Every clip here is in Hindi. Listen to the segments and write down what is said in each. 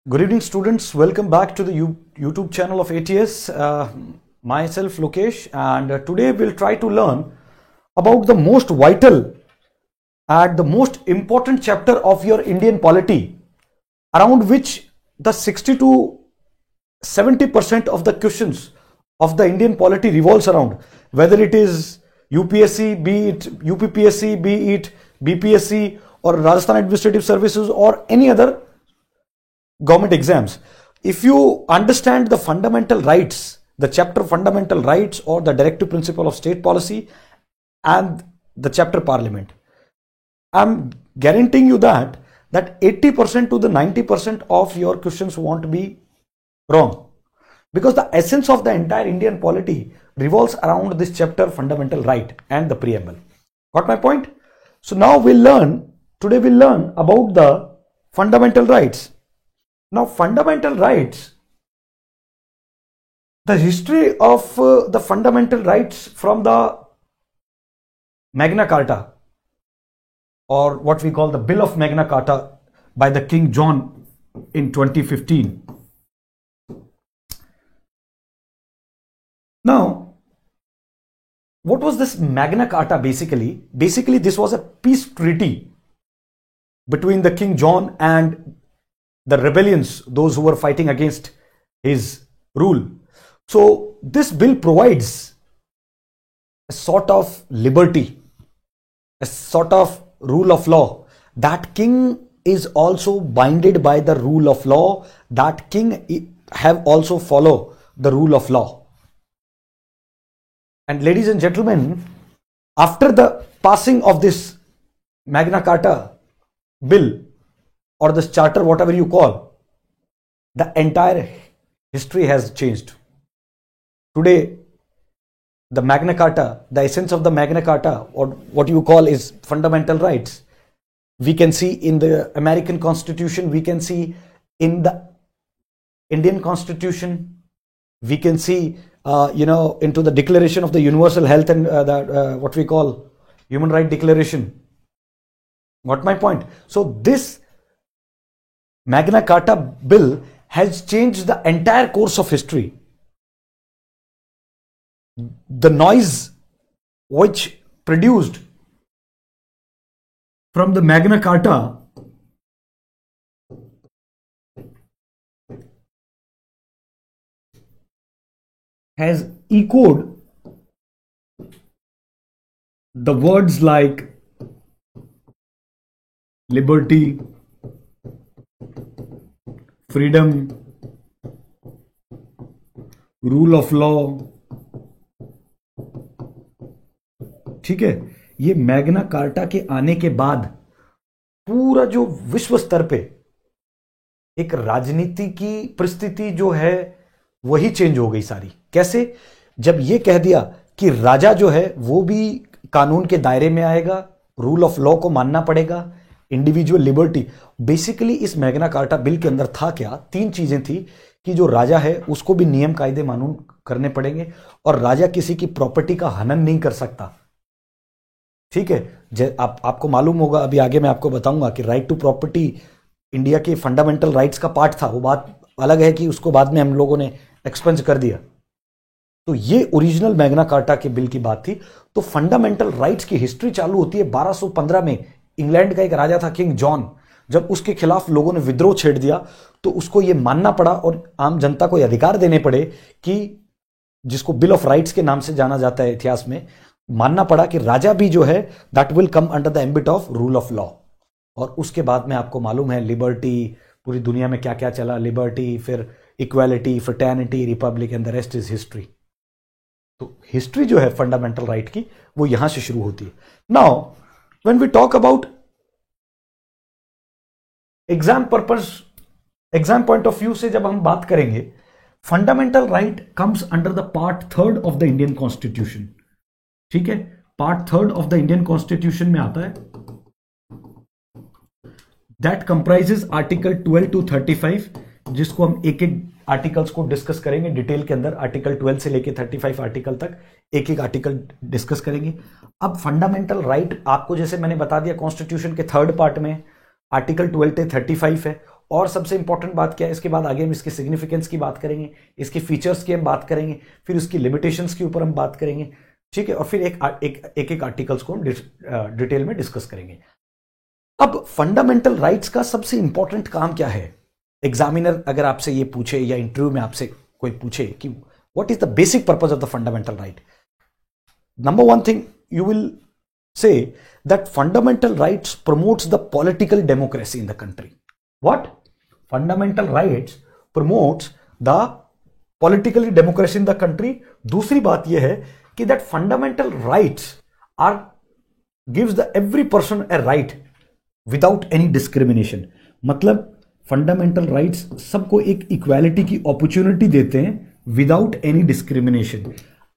Good evening, students. Welcome back to the YouTube channel of ATS. Myself, Lokesh, and today we'll try to learn about the most vital and the most important chapter of your Indian polity, around which the 60 to 70% of the questions of the Indian polity revolves around, whether it is UPSC, be it UPPSC, be it BPSC or Rajasthan Administrative Services or any other government exams. If you understand the fundamental rights, the chapter fundamental rights or the directive principle of state policy and the chapter parliament, I'm guaranteeing you that 80% to the 90% of your questions won't be wrong, because the essence of the entire Indian polity revolves around this chapter fundamental right and the preamble. Got my point? So now today we'll learn about the fundamental rights. Now, fundamental rights, the history of the fundamental rights from the Magna Carta, or what we call the Bill of Magna Carta by the King John in 2015. Now, what was this Magna Carta basically? Basically, this was a peace treaty between the King John and the rebellions, those who were fighting against his rule. So this bill provides a sort of liberty, a sort of rule of law. That king is also binded by the rule of law. That king have also follow the rule of law. And ladies and gentlemen, after the passing of this Magna Carta bill, or this charter, whatever you call, the entire history has changed. Today, the Magna Carta, the essence of the Magna Carta, or what you call is fundamental rights, we can see in the American Constitution, we can see in the Indian Constitution, we can see, into the Declaration of the Universal Health and what we call Human Right Declaration. Got my point? So this Magna Carta bill has changed the entire course of history. The noise which produced from the Magna Carta has echoed the words like liberty, freedom, rule of law. ठीक है, ये मैग्ना कार्टा के आने के बाद पूरा जो विश्व स्तर पे एक राजनीति की परिस्थिति जो है वही चेंज हो गई सारी. कैसे? जब ये कह दिया कि राजा जो है वो भी कानून के दायरे में आएगा, रूल ऑफ लॉ को मानना पड़ेगा, इंडिविजुअल लिबर्टी. बेसिकली इस मैग्ना कार्टा बिल के अंदर था क्या? तीन चीजें थी कि जो राजा है उसको भी नियम कायदे कानून करने पड़ेंगे और राजा किसी की प्रॉपर्टी का हनन नहीं कर सकता. ठीक है, आपको मालूम होगा, अभी आगे मैं आपको बताऊंगा कि राइट टू प्रॉपर्टी इंडिया के फंडामेंटल राइट्स का पार्ट था. वो बात अलग है कि उसको बाद में हम लोगों ने एक्सपेंस कर दिया. तो ये ओरिजिनल मैग्ना कार्टा के बिल की बात थी. तो फंडामेंटल राइट्स की हिस्ट्री चालू होती है 1215 में. इंग्लैंड का एक राजा था किंग जॉन. जब उसके खिलाफ लोगों ने विद्रोह छेड़ दिया तो उसको यह मानना पड़ा और आम जनता को यह अधिकार देने पड़े कि जिसको बिल ऑफ राइट्स के नाम से जाना जाता है इतिहास में, मानना पड़ा कि राजा भी जो है that will come under the ambit of rule of law. और उसके बाद में आपको मालूम है लिबर्टी, पूरी दुनिया में क्या क्या चला, लिबर्टी, फिर equality, fraternity, Republic and the rest is history. तो हिस्ट्री जो है फंडामेंटल राइट की वो यहां से शुरू होती है. Now when we talk about exam purpose, exam point of view से जब हम बात करेंगे, fundamental right comes under the part 3 of the Indian constitution. ठीक है, part 3 of the Indian constitution में आता है, दैट कंप्राइजेस आर्टिकल 12 टू 35, जिसको हम एक एक आर्टिकल्स को डिस्कस करेंगे डिटेल के अंदर. आर्टिकल 12 से लेके 35 आर्टिकल तक एक एक आर्टिकल डिस्कस करेंगे. अब फंडामेंटल राइट आपको जैसे मैंने बता दिया कॉन्स्टिट्यूशन के 3rd पार्ट में आर्टिकल 12 से 35 है, और सबसे इंपॉर्टेंट बात क्या है, इसके बाद आगे हम इसके सिग्निफिकेंस की बात करेंगे, इसके फीचर्स की हम बात करेंगे, फिर उसकी लिमिटेशंस के ऊपर हम बात करेंगे, ठीक है, और फिर एक आर्टिकल्स को हम डिटेल में डिस्कस करेंगे। अब फंडामेंटल राइट्स का सबसे इंपॉर्टेंट काम क्या है? एग्जामिनर अगर आपसे ये पूछे या इंटरव्यू में आपसे कोई पूछे कि what is the basic purpose of the fundamental right, number one thing you will say that fundamental rights promotes the political democracy in the country. What? Fundamental rights promotes the political democracy in the country. दूसरी बात यह है कि that fundamental rights are gives the every person a right without any discrimination. मतलब fundamental rights सबको एक equality की opportunity देते हैं without any discrimination.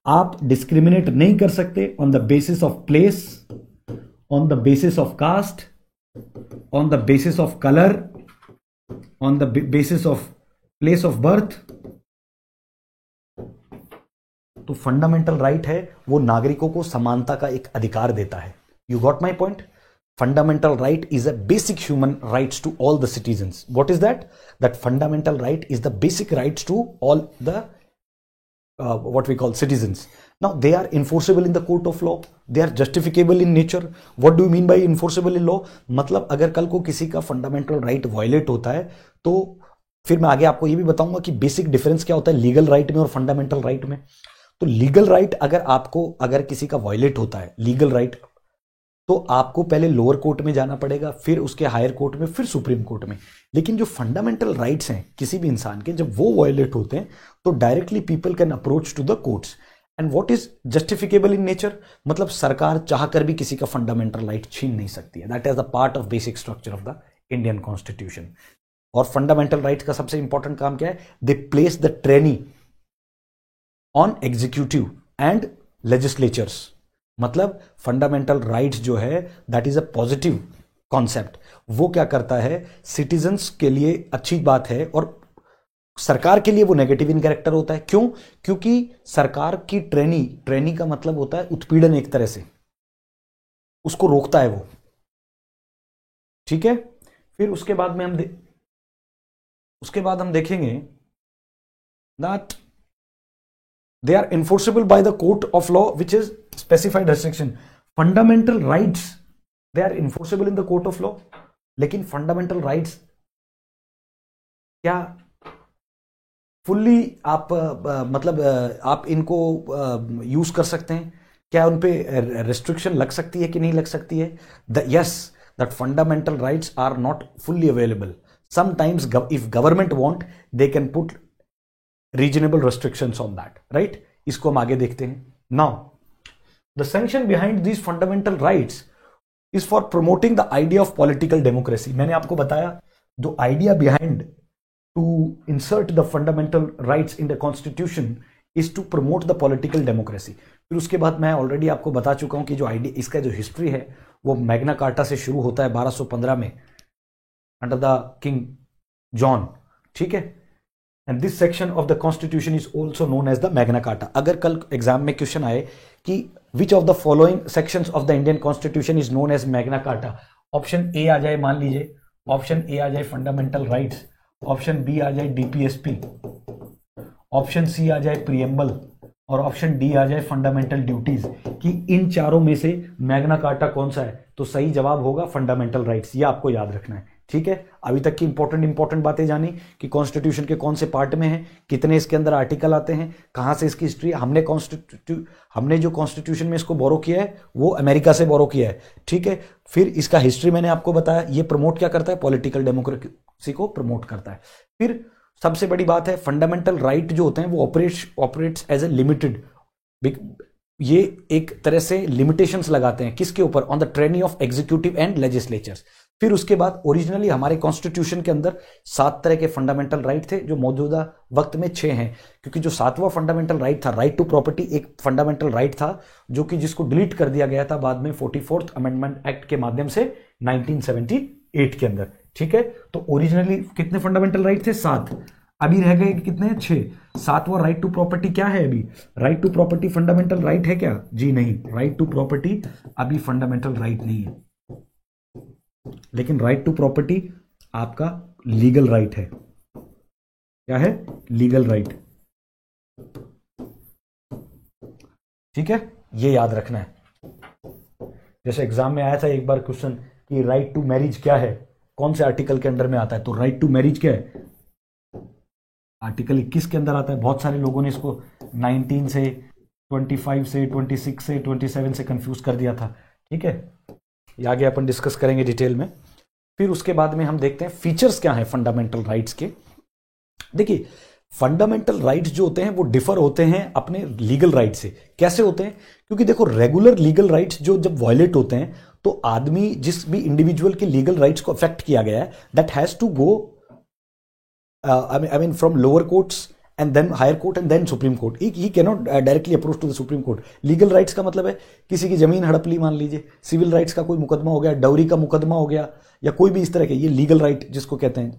आप डिस्क्रिमिनेट नहीं कर सकते on the basis of place, on the basis of caste, on the basis of colour, on the basis of place of birth. तो फंडामेंटल राइट है वो नागरिकों को समानता का एक अधिकार देता है। You got my point? Fundamental right is a basic human rights to all the citizens. What is that? That fundamental right is the basic rights to all the what we call citizens. Now they are enforceable in the court of law, they are justificable in nature. What do you mean by enforceable in law? मतलब अगर कल को किसी का फंडामेंटल राइट वायलेट होता है तो फिर मैं आगे आपको ये भी बताऊंगा कि बेसिक डिफरेंस क्या होता है लीगल राइट में और फंडामेंटल राइट में। तो लीगल राइट अगर किसी का वायलेट होता है लीगल राइट, तो आपको पहले लोअर कोर्ट में जाना पड़ेगा, फिर उसके हायर कोर्ट में, फिर सुप्रीम कोर्ट में। लेकिन जो फंडामेंटल राइट्स हैं किसी भी इंसान के, जब वो वायलेट होते हैं तो directly people can approach to the courts. And what is justiciable in nature? मतलब सरकार चाहकर भी किसी का फंडामेंटल राइट छीन नहीं सकती है। That is the part of basic structure of the Indian constitution. और फंडामेंटल राइट्स का सबसे इंपॉर्टेंट काम क्या है? दे place the trainee on executive and legislatures. मतलब फंडामेंटल राइट्स जो है that is a positive concept. वो क्या करता है? सिटीजन्स के लिए अच्छी बात है और सरकार के लिए वो नेगेटिव इन कैरेक्टर होता है। क्यों? क्योंकि सरकार की ट्रेनी का मतलब होता है उत्पीड़न, एक तरह से उसको रोकता है वो, ठीक है। फिर उसके बाद में हम देखेंगे that they are enforceable by the court of law which is specified restriction. Fundamental rights they are enforceable in the court of law, लेकिन fundamental rights क्या फुल्ली आप आप इनको यूज कर सकते हैं? क्या उन पे रेस्ट्रिक्शन लग सकती है कि नहीं लग सकती है? yes, that fundamental rights are not fully available. Sometimes if government want they can put reasonable restrictions on that, right? इसको हम आगे देखते हैं। Now, the sanction behind these fundamental rights is for promoting the idea of political democracy. मैंने आपको बताया जो idea behind to insert the fundamental rights in the constitution is to promote the political democracy. फिर उसके बाद मैं ऑलरेडी आपको बता चुका हूं कि जो आइडिया, इसका जो हिस्ट्री है वो मैग्ना कार्टा से शुरू होता है 1215 में अंडर द किंग जॉन, ठीक है। And this section of the constitution is also known as the Magna Carta. अगर कल एग्जाम में क्वेश्चन आए कि which of the following sections of the Indian Constitution is known as Magna Carta, option A आ जाए, मान लीजिए ऑप्शन ए आ जाए फंडामेंटल राइट्स, ऑप्शन बी आ जाए डीपीएसपी, ऑप्शन सी आ जाए प्रीएम्बल और ऑप्शन डी आ जाए फंडामेंटल ड्यूटीज, कि इन चारों में से मैग्ना कार्टा कौन सा है, तो सही जवाब होगा फंडामेंटल राइट्स। ये आपको याद रखना है, ठीक है। अभी तक की इंपॉर्टेंट बातें जानी कि कॉन्स्टिट्यूशन के कौन से पार्ट में है, कितने इसके अंदर आर्टिकल आते हैं, कहां से इसकी हिस्ट्री, हमने जो कॉन्स्टिट्यूशन में इसको बोरो किया है वो अमेरिका से बोरो किया है, ठीक है। फिर इसका हिस्ट्री मैंने आपको बताया, ये प्रमोट क्या करता है? पॉलिटिकल डेमोक्रेसी को प्रमोट करता है। फिर सबसे बड़ी बात है फंडामेंटल राइट जो होते हैं वो ऑपरेट्स एज ए लिमिटेड, ये एक तरह से लिमिटेशंस लगाते हैं किसके ऊपर? On the trainee of executive and legislatures. फिर उसके बाद ओरिजिनली हमारे कॉन्स्टिट्यूशन के अंदर 7 तरह के फंडामेंटल राइट थे, जो मौजूदा वक्त में 6 हैं, क्योंकि जो 7वां फंडामेंटल राइट था, राइट टू प्रॉपर्टी, एक फंडामेंटल राइट था जो कि जिसको डिलीट कर दिया गया था बाद में 44th अमेंडमेंट एक्ट के माध्यम से 1978 के अंदर, ठीक है। तो ओरिजिनली कितने फंडामेंटल राइट थे? 7। अभी रह गए कितने? 6। 7वां राइट टू प्रॉपर्टी क्या है? अभी right to property fundamental right है क्या? जी नहीं, राइट टू प्रॉपर्टी अभी फंडामेंटल राइट नहीं है, लेकिन राइट टू प्रॉपर्टी आपका लीगल राइट है। क्या है? Legal right. ठीक है, ये याद रखना है। जैसे एग्जाम में आया था एक बार क्वेश्चन कि राइट टू मैरिज क्या है, कौन से आर्टिकल के अंडर में आता है? तो राइट टू मैरिज क्या है? आर्टिकल 21 के अंदर आता है। बहुत सारे लोगों ने इसको 19 से 25 से 26 से 27 से कंफ्यूज कर दिया था। ठीक है, ये आगे अपन डिस्कस करेंगे डिटेल में। फिर उसके बाद में हम देखते हैं फीचर्स क्या हैं फंडामेंटल राइट्स के। देखिए, फंडामेंटल राइट्स जो होते हैं वो डिफर होते हैं अपने लीगल राइट से। कैसे होते हैं? क्योंकि देखो, रेगुलर लीगल राइट्स जो जब वायलेट होते हैं तो आदमी, जिस भी इंडिविजुअल के लीगल राइट्स को अफेक्ट किया गया है, that has to go I mean from lower courts and then higher court and then Supreme Court. He cannot directly approach to the Supreme Court. Legal rights का मतलब है किसी की जमीन हड़प ली, मान लीजिए, सिविल राइट्स का कोई मुकदमा हो गया, डौरी का मुकदमा हो गया, या कोई भी इस तरह के, ये लीगल राइट जिसको कहते हैं,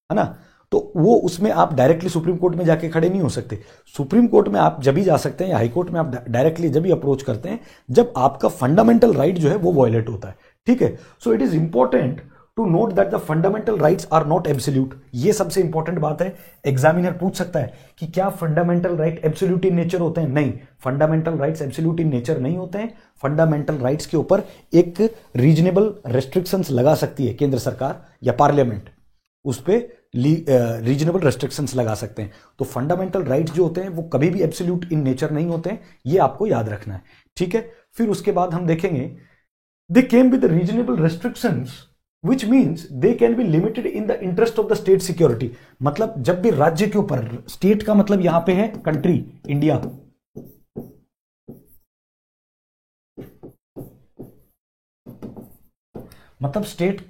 है ना। तो वो उसमें आप डायरेक्टली सुप्रीम कोर्ट में जाके खड़े नहीं हो सकते। सुप्रीम कोर्ट में आप जब भी जा सकते हैं, या हाई कोर्ट में आप डायरेक्टली जब भी अप्रोच करते हैं जब आपका फंडामेंटल राइट जो है वो वायलेट होता है। ठीक है, so it is important to note that the fundamental rights are not absolute. ये सबसे इंपॉर्टेंट बात है। एग्जामिनर पूछ सकता है कि क्या fundamental right absolute in nature होते हैं? नहीं, fundamental rights absolute in nature नहीं होते हैं। फंडामेंटल राइट्स के ऊपर एक रीजनेबल रेस्ट्रिक्शंस लगा सकती है केंद्र सरकार या पार्लियामेंट, उस पर रीजनेबल रेस्ट्रिक्शंस लगा सकते हैं। तो फंडामेंटल राइट्स जो होते हैं वो कभी भी एब्सोल्यूट इन नेचर नहीं होते हैं, ये आपको याद रखना है। ठीक है, फिर उसके बाद हम देखेंगे they came with reasonable restrictions which means they can be limited in the interest of the state security। मतलब जब भी राज्य के ऊपर, स्टेट का मतलब यहां पे है कंट्री, इंडिया, मतलब स्टेट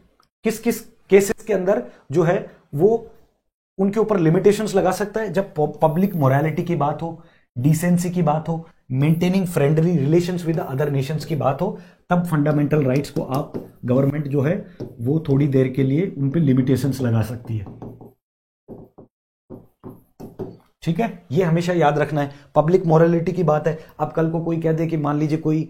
किस किस केसेस के अंदर जो है वो उनके ऊपर लिमिटेशंस लगा सकता है। जब पब्लिक मोरालिटी की बात हो, डिसेंसी की बात हो, maintaining friendly relations with other Nations की बात हो, तब फंडामेंटल राइट्स को आप, गवर्नमेंट जो है वो थोड़ी देर के लिए उन पे लिमिटेशंस लगा सकती है। ठीक है, ये हमेशा याद रखना है। पब्लिक मोरालिटी की बात है, अब कल को कोई कह दे कि मान लीजिए कोई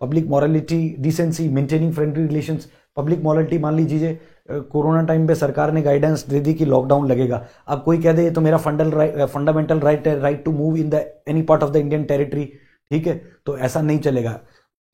public morality, decency, maintaining friendly relations, public morality, मान लीजिए कोरोना टाइम पे सरकार ने गाइडेंस दे दी कि लॉकडाउन लगेगा। अब कोई कह दे तो मेरा फंडामेंटल राइट है, right to move in the any part of the Indian territory. ठीक है, तो ऐसा नहीं चलेगा।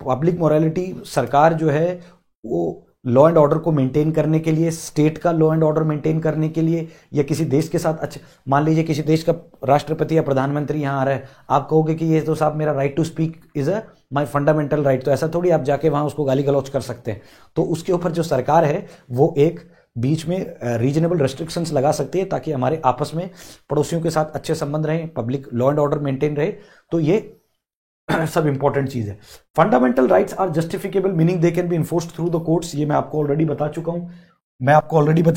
पब्लिक मोरालिटी, सरकार जो है वो लॉ एंड ऑर्डर को मेंटेन करने के लिए, स्टेट का लॉ एंड ऑर्डर मेंटेन करने के लिए, या किसी देश के साथ, अच्छा मान लीजिए किसी देश का राष्ट्रपति या प्रधानमंत्री यहाँ आ रहा है, आप कहोगे कि ये तो साहब मेरा right to speak is a my fundamental right, तो ऐसा थोड़ी आप जाके वहां उसको गाली गलौज कर सकते हैं। तो उसके ऊपर जो सरकार है वो एक बीच में रीजनेबल रेस्ट्रिक्शंस लगा सकती है ताकि हमारे आपस में पड़ोसियों के साथ अच्छे संबंध रहें, public law and order maintain रहे। तो ये सब इंपॉर्टेंट चीज है। Fundamental rights are justiciable, meaning they can be enforced through the courts. ये मैं आपको ऑलरेडी बता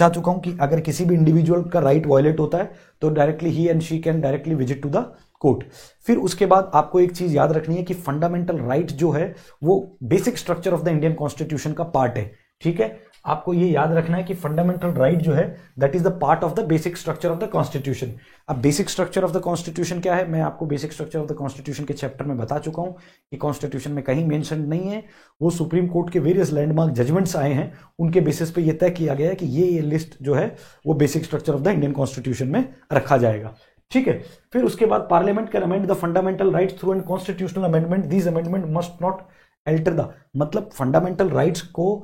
चुका हूं कि अगर किसी भी इंडिविजुअल का राइट वायलेट होता है तो डायरेक्टली ही and she can directly visit to the court. फिर उसके बाद आपको एक चीज याद रखनी है कि फंडामेंटल राइट जो है वो basic structure of the Indian constitution का पार्ट है। ठीक है, आपको ये याद रखना है कि फंडामेंटल राइट जो है that is the part of the basic structure of the constitution. अब basic structure of the constitution क्या है? मैं आपको basic structure of the constitution के चैप्टर में बता चुका हूं कि कॉन्स्टिट्यूशन में कहीं मेंशन नहीं है, वो सुप्रीम कोर्ट के वेरियस लैंडमार्क जजमेंट्स आए हैं, उनके बेसिस पे ये तय किया गया है कि ये लिस्ट जो है वो basic structure of the Indian constitution में रखा जाएगा। ठीक है, फिर उसके बाद parliament can amend the fundamental rights through an constitutional amendment, these amendment must not alter the, मतलब फंडामेंटल राइट्स को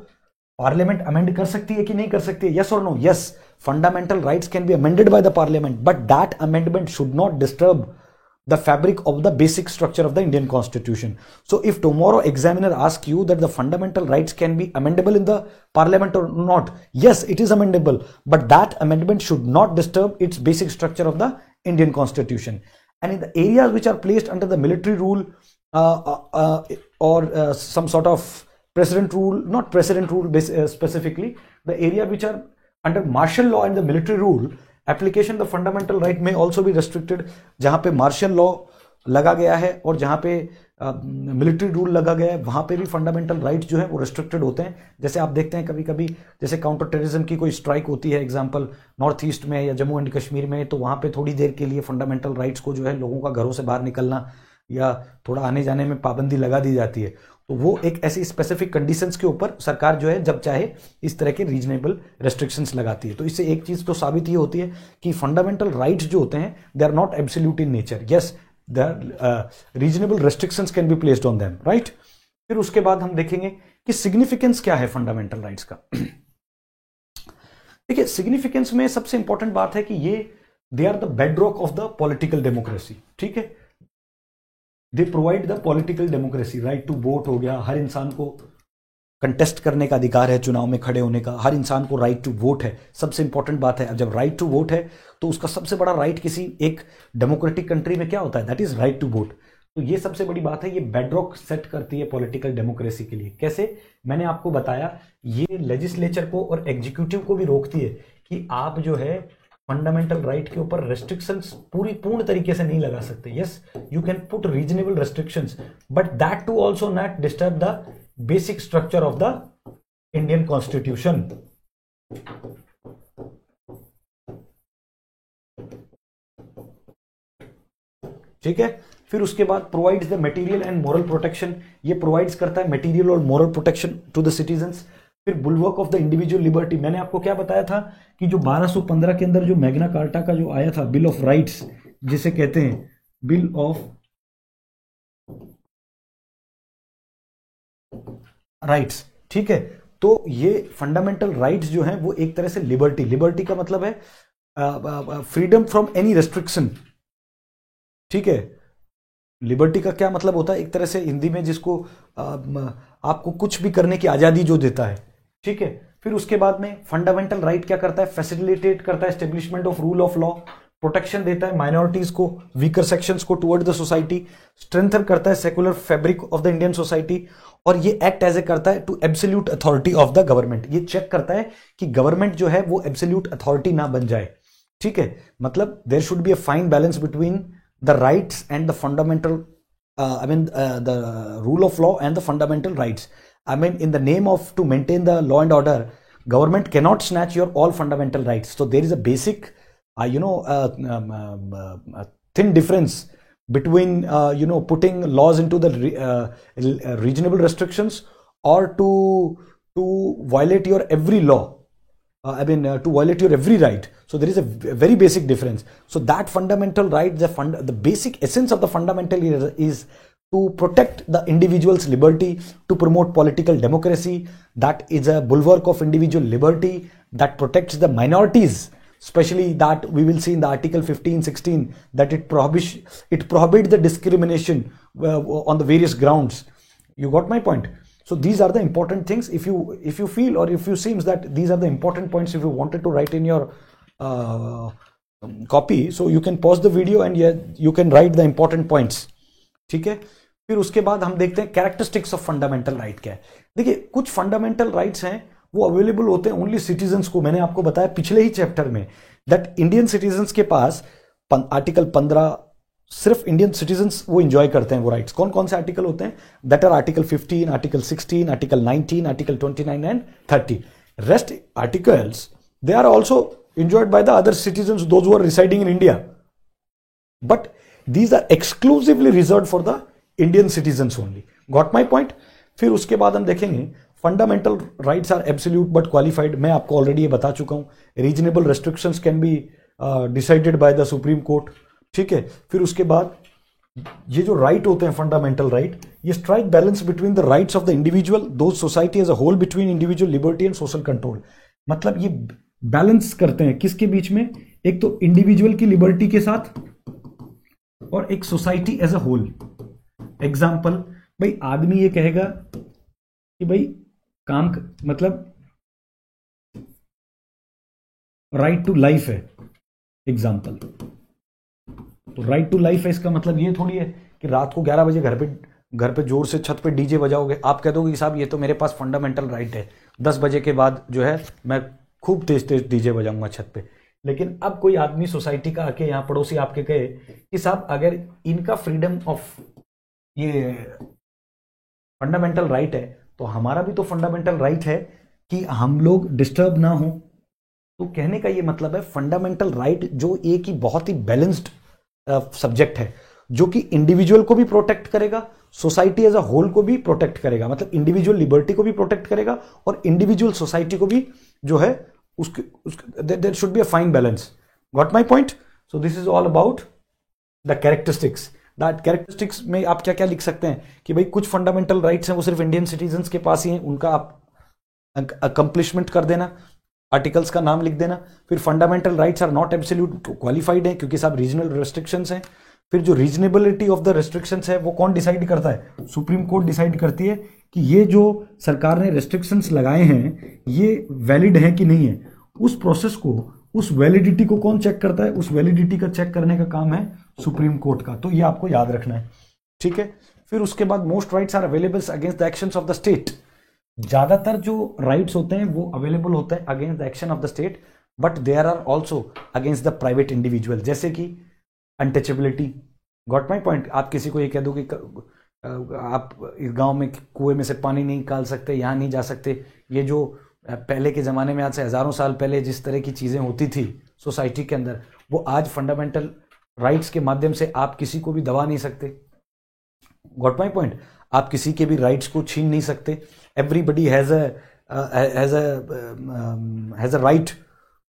पार्लियामेंट अमेंड कर सकती है कि नहीं कर सकती है? यस और no? Yes, fundamental rights can be amended by the parliament, but that amendment should not disturb the fabric of the basic structure of the Indian Constitution. So if tomorrow examiner asks you that the fundamental rights can be amendable in the parliament or not, yes, it is amendable, but that amendment should not disturb its basic structure of the Indian Constitution. And in the areas which are placed under the military rule or some sort of president rule, not president rule specifically, the area which are under martial law and the military rule, application the fundamental right में ऑल्सो भी रेस्ट्रिक्टेड। जहां पे मार्शल लॉ लगा गया है और जहां पे मिलिट्री रूल लगा गया है वहां पे भी फंडामेंटल राइट्स जो है वो रेस्ट्रिक्टेड होते हैं। जैसे आप देखते हैं कभी कभी जैसे काउंटर टेररिज्म की कोई स्ट्राइक होती है, एग्जांपल नॉर्थ ईस्ट में या जम्मू एंड कश्मीर में, तो वहां पे थोड़ी देर के लिए फंडामेंटल राइट्स को जो है लोगों का घरों से बाहर निकलना या थोड़ा आने जाने में पाबंदी लगा दी जाती है। तो वो एक ऐसी स्पेसिफिक कंडीशंस के ऊपर सरकार जो है जब चाहे इस तरह के रीजनेबल रेस्ट्रिक्शंस लगाती है। तो इससे एक चीज तो साबित ये होती है कि फंडामेंटल राइट्स जो होते हैं they are not absolute in nature, yes reasonable restrictions can be placed on them, right. फिर उसके बाद हम देखेंगे कि सिग्निफिकेंस क्या है फंडामेंटल राइट्स का। देखिए सिग्निफिकेंस में सबसे इंपॉर्टेंट बात है कि ये they are the bedrock of the political democracy, ठीक है। They provide the political democracy, right to vote हो गया, हर इंसान को कंटेस्ट करने का अधिकार है, चुनाव में खड़े होने का, हर इंसान को राइट टू वोट है, सबसे इंपॉर्टेंट बात है। जब राइट टू वोट है तो उसका सबसे बड़ा राइट किसी एक डेमोक्रेटिक कंट्री में क्या होता है, that is right to vote. तो ये सबसे बड़ी बात है, ये बेडरॉक सेट करती है पॉलिटिकल डेमोक्रेसी के लिए। कैसे, मैंने आपको बताया, ये लेजिस्लेचर को और एग्जीक्यूटिव को भी रोकती है कि आप जो है फंडामेंटल राइट के ऊपर रेस्ट्रिक्शंस पूर्ण तरीके से नहीं लगा सकते। Yes, you can put reasonable restrictions but that to also not disturb the basic structure of the Indian constitution. ठीक है। फिर उसके बाद provides the material and moral protection, ये प्रोवाइड्स करता है मटेरियल और moral protection to the citizens. फिर bulwark of the individual liberty, मैंने आपको क्या बताया था कि जो 1215 के अंदर जो मैग्ना कार्टा का जो आया था बिल ऑफ राइट्स, जिसे कहते हैं बिल ऑफ राइट्स, ठीक है। तो ये फंडामेंटल राइट्स जो हैं वो एक तरह से लिबर्टी का मतलब है फ्रीडम फ्रॉम एनी रेस्ट्रिक्शन, ठीक है। लिबर्टी का क्या मतलब होता है, एक तरह से हिंदी में जिसको आपको कुछ भी करने की आजादी जो देता है, ठीक है। फिर उसके बाद में फंडामेंटल राइट क्या करता है, फैसिलिटेट करता है establishment of rule of law, protection देता है माइनॉरिटीज को, वीकर सेक्शंस को टुवर्ड द सोसाइटी, स्ट्रेंथन करता है secular fabric of the Indian society, और ये एक्ट एज ए करता है to absolute authority of the government. ये चेक करता है कि गवर्नमेंट जो है वो एब्सोल्यूट अथॉरिटी ना बन जाए, ठीक है। मतलब there should be a fine balance between the rights and the fundamental the rule of law and the fundamental rights. I mean, in the name of to maintain the law and order, government cannot snatch your all fundamental rights. So there is a basic thin difference between putting laws into the reasonable restrictions or to violate your every law. To violate your every right. So there is a very basic difference. So that fundamental right, the basic essence of the fundamental is to protect the individual's liberty, to promote political democracy. That is a bulwark of individual liberty that protects the minorities, especially that we will see in the Article 15, 16 that it prohibits the discrimination on the various grounds. You got my point? So these are the important things. If you feel or if you seems that these are the important points, if you wanted to write in your copy, so you can pause the video and you can write the important points. ठीक है। फिर उसके बाद हम देखते हैं कैरेक्टरिस्टिक्स ऑफ फंडामेंटल राइट क्या है। देखिए कुछ फंडामेंटल राइट्स हैं वो अवेलेबल होते हैं ओनली सिटीजन्स को। मैंने आपको बताया पिछले ही चैप्टर में दैट इंडियन सिटीजन्स के पास आर्टिकल 15 सिर्फ इंडियन सिटीजन्स वो एंजॉय करते हैं वो राइट्स। कौन कौन से आर्टिकल होते हैं, that are article 15, article 16, article 19, article 29 and 30। Rest articles they are also enjoyed by the other citizens, those who are residing in India, but these are exclusively reserved for the Indian citizens only. Got my point? फिर उसके बाद हम देखेंगे fundamental rights are absolute but qualified. मैं आपको ऑलरेडी ये बता चुका हूं। Reasonable restrictions can be decided by the supreme court, ठीक है। फिर उसके बाद ये जो राइट होते हैं फंडामेंटल राइट, ये strike balance between the rights of the individual, to society as a whole, between individual liberty and social control. मतलब ये बैलेंस करते हैं किसके बीच में, एक तो इंडिविजुअल की लिबर्टी के साथ और एक society as a whole. Example, भाई आदमी ये कहेगा कि भाई मतलब राइट टू लाइफ है, एग्जाम्पल। तो राइट टू लाइफ है, इसका मतलब ये थोड़ी है कि रात को 11 बजे घर पे जोर से छत पे डीजे बजाओगे, आप कह दोगे कि साहब ये तो मेरे पास फंडामेंटल राइट है, 10 बजे के बाद जो है मैं खूब तेज तेज डीजे बजाऊंगा छत पे। लेकिन अब कोई आदमी सोसाइटी का आके यहाँ पड़ोसी आपके कहे कि साहब अगर इनका फ्रीडम ऑफ ये फंडामेंटल राइट है तो हमारा भी तो फंडामेंटल राइट है कि हम लोग डिस्टर्ब ना हो। तो कहने का ये मतलब है फंडामेंटल राइट जो एक ही बहुत ही बैलेंस्ड सब्जेक्ट है, जो कि इंडिविजुअल को भी प्रोटेक्ट करेगा, सोसाइटी एज अ होल को भी प्रोटेक्ट करेगा, मतलब इंडिविजुअल लिबर्टी को भी प्रोटेक्ट करेगा और इंडिविजुअल सोसाइटी को भी जो है उसके there should be a fine balance. Got my point? So this is all about the characteristics. That characteristics में आप क्या क्या लिख सकते हैं कि भाई कुछ फंडामेंटल राइट्स हैं वो सिर्फ इंडियन सिटीजन्स के पास ही हैं, उनका आप अकम्प्लिशमेंट कर देना, आर्टिकल्स का नाम लिख देना। फिर fundamental rights are not absolute qualified है क्योंकि सब रीजनल रेस्ट्रिक्शंस हैं। फिर जो रीजनेबिलिटी ऑफ द रेस्ट्रिक्शंस है वो कौन डिसाइड करता है? सुप्रीम कोर्ट डिसाइड करती है कि ये जो सरकार ने रेस्ट्रिक्शंस लगाए हैं ये वैलिड है कि नहीं है। उस प्रोसेस को, उस वैलिडिटी को कौन चेक करता है? उस वैलिडिटी का चेक करने का काम है सुप्रीम कोर्ट का। तो ये आपको याद रखना है, ठीक है। फिर उसके बाद most rights are available against the actions of the state. ज्यादातर जो राइट्स होते हैं वो अवेलेबल होते हैं against the action of the state, but there are also against the private individual, जैसे कि अनटचेबिलिटी। Got my point? आप किसी को ये कह दो कि आप इस गांव में कुएं में से पानी नहीं निकाल सकते, यहां नहीं जा सकते, ये जो पहले के ज़माने में आज से हज़ारों साल पहले जिस तरह की चीज़ें होती थी सोसाइटी के अंदर, वो आज फंडामेंटल राइट्स के माध्यम से आप किसी को भी दबा नहीं सकते। Got my point? आप किसी के भी राइट्स को छीन नहीं सकते। Everybody has a right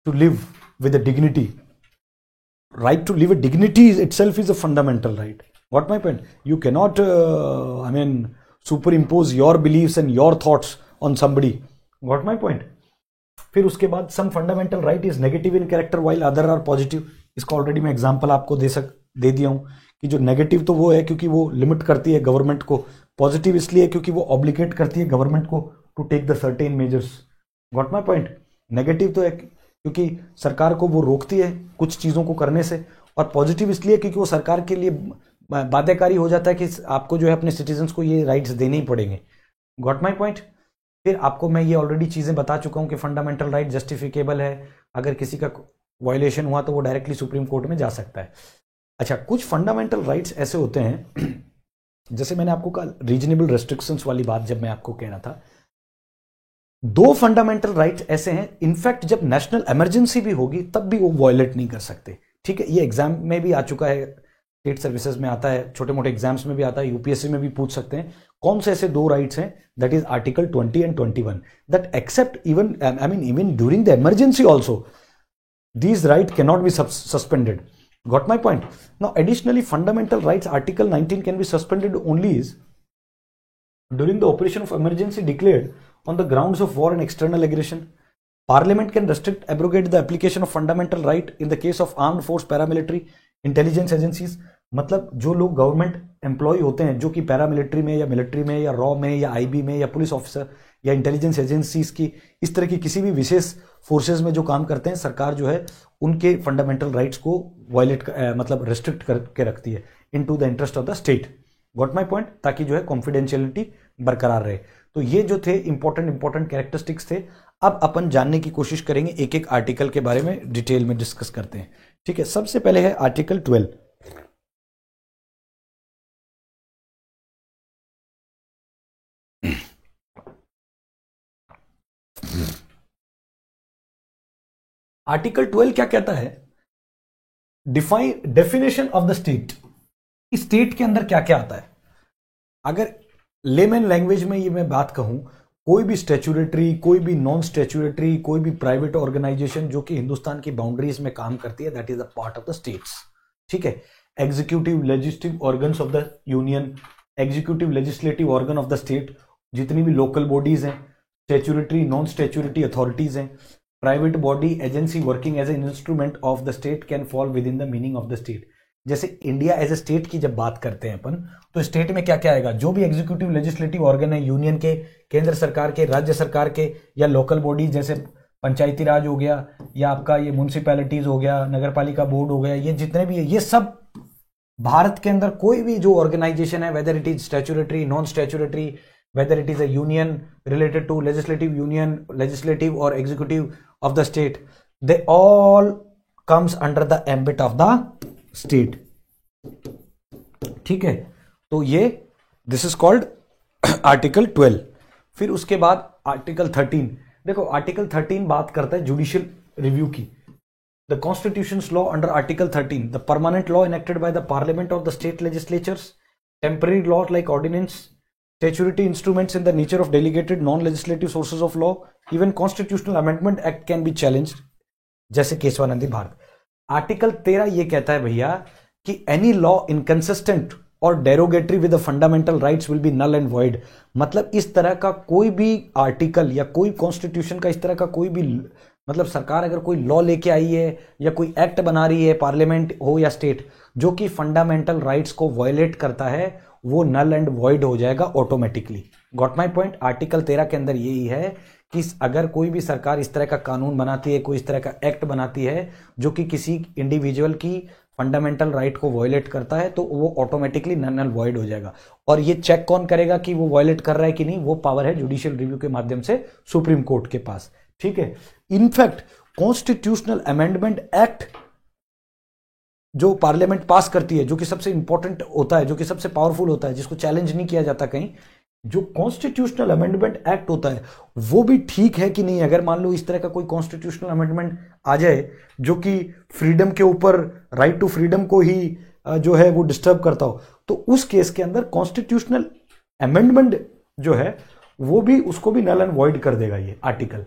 to live with a dignity. Right to live with dignity itself is a fundamental right. Got my point? You cannot, superimpose your beliefs and your thoughts on somebody. Got my point? फिर उसके बाद some fundamental right is negative in character while other are positive. इसका ऑलरेडी मैं एग्जाम्पल आपको दे दिया हूँ कि जो नेगेटिव तो वो है क्योंकि वो लिमिट करती है गवर्नमेंट को, पॉजिटिव इसलिए क्योंकि वो ऑब्लिगेट करती है गवर्नमेंट को to take the certain measures. Got my point? Negative तो है क्योंकि सरकार को वो रोकती है कुछ चीज़ों को करने से, और पॉजिटिव इसलिए क्योंकि वो सरकार के लिए बाध्यकारी हो जाता है कि आपको जो है अपने सिटीजन्स को ये राइट्स देने ही पड़ेंगे। Got my point? फिर आपको मैं ये ऑलरेडी चीज़ें बता चुका हूँ कि फंडामेंटल राइट जस्टिफिकेबल है, अगर किसी का वायलेशन हुआ तो वो डायरेक्टली सुप्रीम कोर्ट में जा सकता है। अच्छा, कुछ फंडामेंटल राइट्स ऐसे होते हैं जैसे मैंने आपको कहा रीजनेबल रेस्ट्रिक्शंस वाली बात जब मैं आपको कह रहा था, दो फंडामेंटल राइट्स ऐसे हैं इनफैक्ट जब नेशनल इमरजेंसी भी होगी तब भी वो वायलेट नहीं कर सकते। ठीक है, ये एग्जाम में भी आ चुका है, स्टेट सर्विसेज में आता है, छोटे मोटे एग्जाम्स में भी आता है, यूपीएससी में भी पूछ सकते हैं कौन से ऐसे दो राइट्स हैं, that is article 20 and 21 that except even during the emergency also these right cannot be suspended. Got my point? Now additionally fundamental rights article 19 can be suspended only is during the operation of emergency declared on the grounds of war and external aggression. Parliament can restrict, abrogate the application of fundamental right in the case of armed force, paramilitary, intelligence agencies. मतलब जो लोग गवर्नमेंट एम्प्लॉय होते हैं जो कि पैरामिलिट्री में या मिलिट्री में या रॉ में या आईबी में या पुलिस ऑफिसर या इंटेलिजेंस एजेंसीज की इस तरह की किसी भी विशेष फोर्सेज में जो काम करते हैं, सरकार जो है उनके फंडामेंटल राइट्स को वायलेट मतलब रेस्ट्रिक्ट करके रखती है in to the interest of the state. Got my point? ताकि जो है कॉन्फिडेंशियलिटी बरकरार रहे। तो ये जो थे इंपॉर्टेंट कैरेक्टरिस्टिक्स थे। अब अपन जानने की कोशिश करेंगे, एक एक आर्टिकल के बारे में डिटेल में डिस्कस करते हैं। ठीक है, सबसे पहले है आर्टिकल 12। आर्टिकल 12 क्या कहता है? Definition of the state. State के अंदर क्या क्या आता है? अगर लेमन लैंग्वेज में ये मैं बात कहूं, कोई भी स्टैच्यूटरी, कोई भी नॉन स्टैच्यूटरी, कोई भी प्राइवेट ऑर्गेनाइजेशन जो कि हिंदुस्तान की बाउंड्रीज में काम करती है, that is a part of the states. ठीक है, executive legislative organs of the union, executive legislative organ of the state, जितनी भी लोकल बॉडीज हैं, स्टैच्यूटरी नॉन स्टैच्यूटरी अथॉरिटीज हैं, private body agency working as a instrument of the state can fall with in the meaning of the state. जैसे इंडिया एज ए स्टेट की जब बात करते हैं अपन, तो स्टेट में क्या क्या आएगा? जो भी एग्जीक्यूटिव लेजिस्लेटिव ऑर्गन है यूनियन के, केंद्र सरकार के, राज्य सरकार के, या लोकल बॉडी जैसे पंचायती राज हो गया, या आपका ये म्यूनिसिपैलिटीज हो गया, नगर पालिका बोर्ड हो गया, ये जितने भी है, ये सब भारत के अंदर कोई भी जो ऑर्गेनाइजेशन है, whether it is statutory, non statutory, whether it is a union related to legislative union, legislative or executive of the state, they all comes under the ambit of the state. ठीक है, तो ये this is called article 12। फिर उसके बाद article 13। देखो article 13 बात करता है जुडिशियल रिव्यू की। The Constitution's law under Article 13, the permanent law enacted by the Parliament of the state legislatures, temporary law like ordinance, statutory instruments in the nature of delegated non-legislative sources of law, even Constitutional Amendment Act can be challenged, जैसे केशवानंदी भारत। आर्टिकल 13 ये कहता है भैया कि एनी लॉ इनकंसिस्टेंट और derogatory with the fundamental rights will be null and void. मतलब इस तरह का कोई भी आर्टिकल या कोई कॉन्स्टिट्यूशन का इस तरह का कोई भी, मतलब सरकार अगर कोई लॉ लेके आई है या कोई एक्ट बना रही है, पार्लियामेंट हो या स्टेट, जो कि फंडामेंटल राइट्स को वायलेट करता है, वो नल एंड वॉइड हो जाएगा automatically. Got my point? Article 13 के अंदर यही है कि अगर कोई भी सरकार इस तरह का कानून बनाती है, कोई इस तरह का एक्ट बनाती है जो कि किसी इंडिविजुअल की फंडामेंटल राइट को वायलेट करता है, तो वो ऑटोमेटिकली नल एंड वॉइड हो जाएगा। और ये चेक कौन करेगा कि वो वायलेट कर रहा है कि नहीं? वो पावर है जुडिशियल रिव्यू के माध्यम से सुप्रीम कोर्ट के पास। ठीक है। इनफैक्ट कॉन्स्टिट्यूशनल अमेंडमेंट एक्ट जो पार्लियामेंट पास करती है, जो कि सबसे इंपॉर्टेंट होता है, जो कि सबसे पावरफुल होता है, जिसको चैलेंज नहीं किया जाता कहीं, जो कॉन्स्टिट्यूशनल अमेंडमेंट एक्ट होता है, वो भी ठीक है कि नहीं? अगर मान लो इस तरह का कोई कॉन्स्टिट्यूशनल अमेंडमेंट आ जाए जो कि फ्रीडम के ऊपर, राइट टू फ्रीडम को ही जो है वो डिस्टर्ब करता हो, तो उस केस के अंदर कॉन्स्टिट्यूशनल अमेंडमेंट जो है वो भी, उसको भी नल एंड वॉइड कर देगा ये आर्टिकल।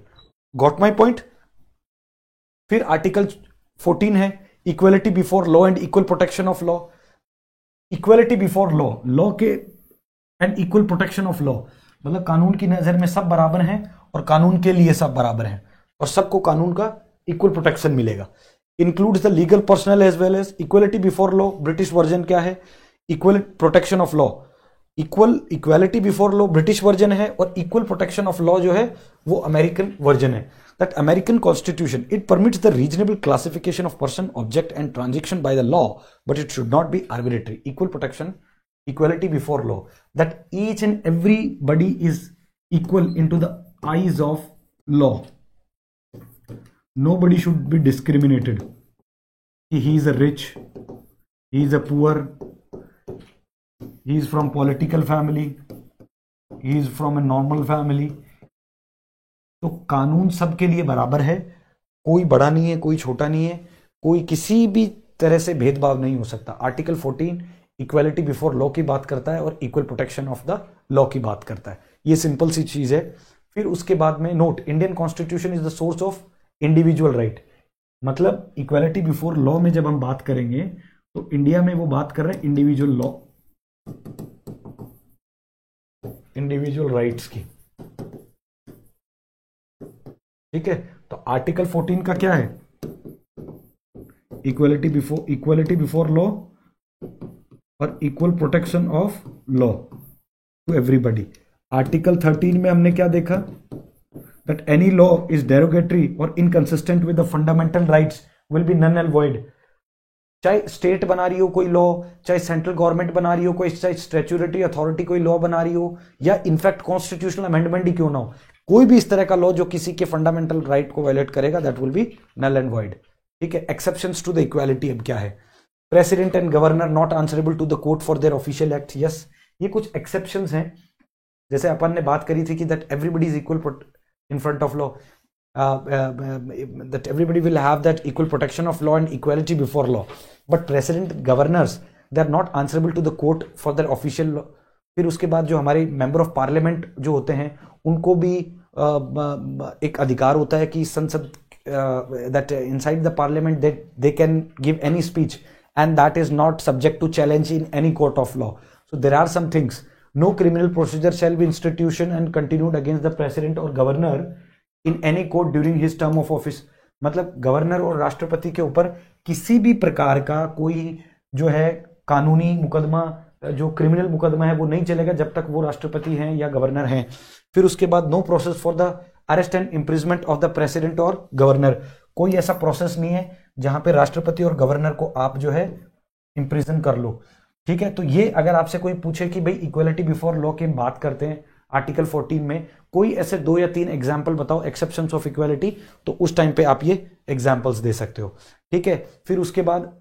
Got my point? फिर आर्टिकल 14 है equality before law and equal protection of law. Equality before law, law के and equal protection of law, मतलब कानून की नजर में सब बराबर हैं और कानून के लिए सब बराबर हैं और सबको कानून का इक्वल प्रोटेक्शन मिलेगा। Includes the legal personal as well as. Equality before law British version क्या है? Equal protection of law. Equality before law British version है और इक्वल प्रोटेक्शन ऑफ लॉ जो है वो अमेरिकन वर्जन है। That American Constitution, it permits the reasonable classification of person, object and transaction by the law, but it should not be arbitrary. Equal protection, equality before law, that each and everybody is equal into the eyes of law. Nobody should be discriminated. He is a rich, he is a poor, he is from political family, he is from a normal family. तो कानून सबके लिए बराबर है, कोई बड़ा नहीं है, कोई छोटा नहीं है, कोई किसी भी तरह से भेदभाव नहीं हो सकता। आर्टिकल 14 इक्वालिटी बिफोर लॉ की बात करता है और equal protection of the law की बात करता है। ये सिंपल सी चीज है। फिर उसके बाद में note, Indian constitution is the source of individual right. मतलब इक्वालिटी बिफोर लॉ में जब हम बात करेंगे तो इंडिया में वो बात कर रहे हैं इंडिविजुअल लॉ, इंडिविजुअल राइट्स की। ठीक है। तो आर्टिकल 14 का क्या है? इक्वालिटी बिफोर लॉ और equal protection of law to everybody. Article 13 में हमने क्या देखा? That any law is derogatory और inconsistent with the fundamental rights will be null and void. चाहे स्टेट बना रही हो कोई लॉ, चाहे सेंट्रल गवर्नमेंट बना रही हो कोई, चाहे स्टैट्यूटरी अथॉरिटी कोई लॉ बना रही हो, या इनफैक्ट कॉन्स्टिट्यूशनल अमेंडमेंट ही क्यों ना हो, कोई भी इस तरह का लॉ जो किसी के फंडामेंटल राइट को वायलेट करेगा, that will be null and void. ठीक है। एक्सेप्शंस टू द इक्वालिटी अब क्या है? President and governor not answerable to the court for their official act. Yes, ये कुछ एक्सेप्शंस हैं। जैसे अपन ने बात करी थी कि that everybody is equal in front of law, that everybody will have that equal protection of law and equality before law, but president, governors, they are not answerable to the court for their official law. फिर उसके बाद जो हमारे मेंबर ऑफ पार्लियामेंट जो होते हैं उनको भी एक अधिकार होता है कि संसद, that inside the parliament they can give any speech and that is not subject to challenge in any court of law. So there are some things. No criminal procedure shall be instituted and continued against the president or governor in any court during his term of office. मतलब गवर्नर और राष्ट्रपति के ऊपर किसी भी प्रकार का कोई जो है कानूनी मुकदमा, जो क्रिमिनल मुकदमा है, वो नहीं चलेगा जब तक वो राष्ट्रपति हैं या गवर्नर हैं। फिर उसके बाद no process for the arrest and imprisonment of the president और गवर्नर। कोई ऐसा प्रोसेस नहीं है जहां पे राष्ट्रपति और गवर्नर को आप जो है इम्प्रिजन कर लो। ठीक है। तो ये अगर आपसे कोई पूछे कि भाई इक्वालिटी बिफोर लॉ की बात करते हैं आर्टिकल 14 में, कोई ऐसे 2 या 3 एग्जाम्पल बताओ एक्सेप्शंस ऑफ इक्वालिटी, तो उस टाइम पे आप ये एग्जाम्पल्स दे सकते हो। ठीक है। फिर उसके बाद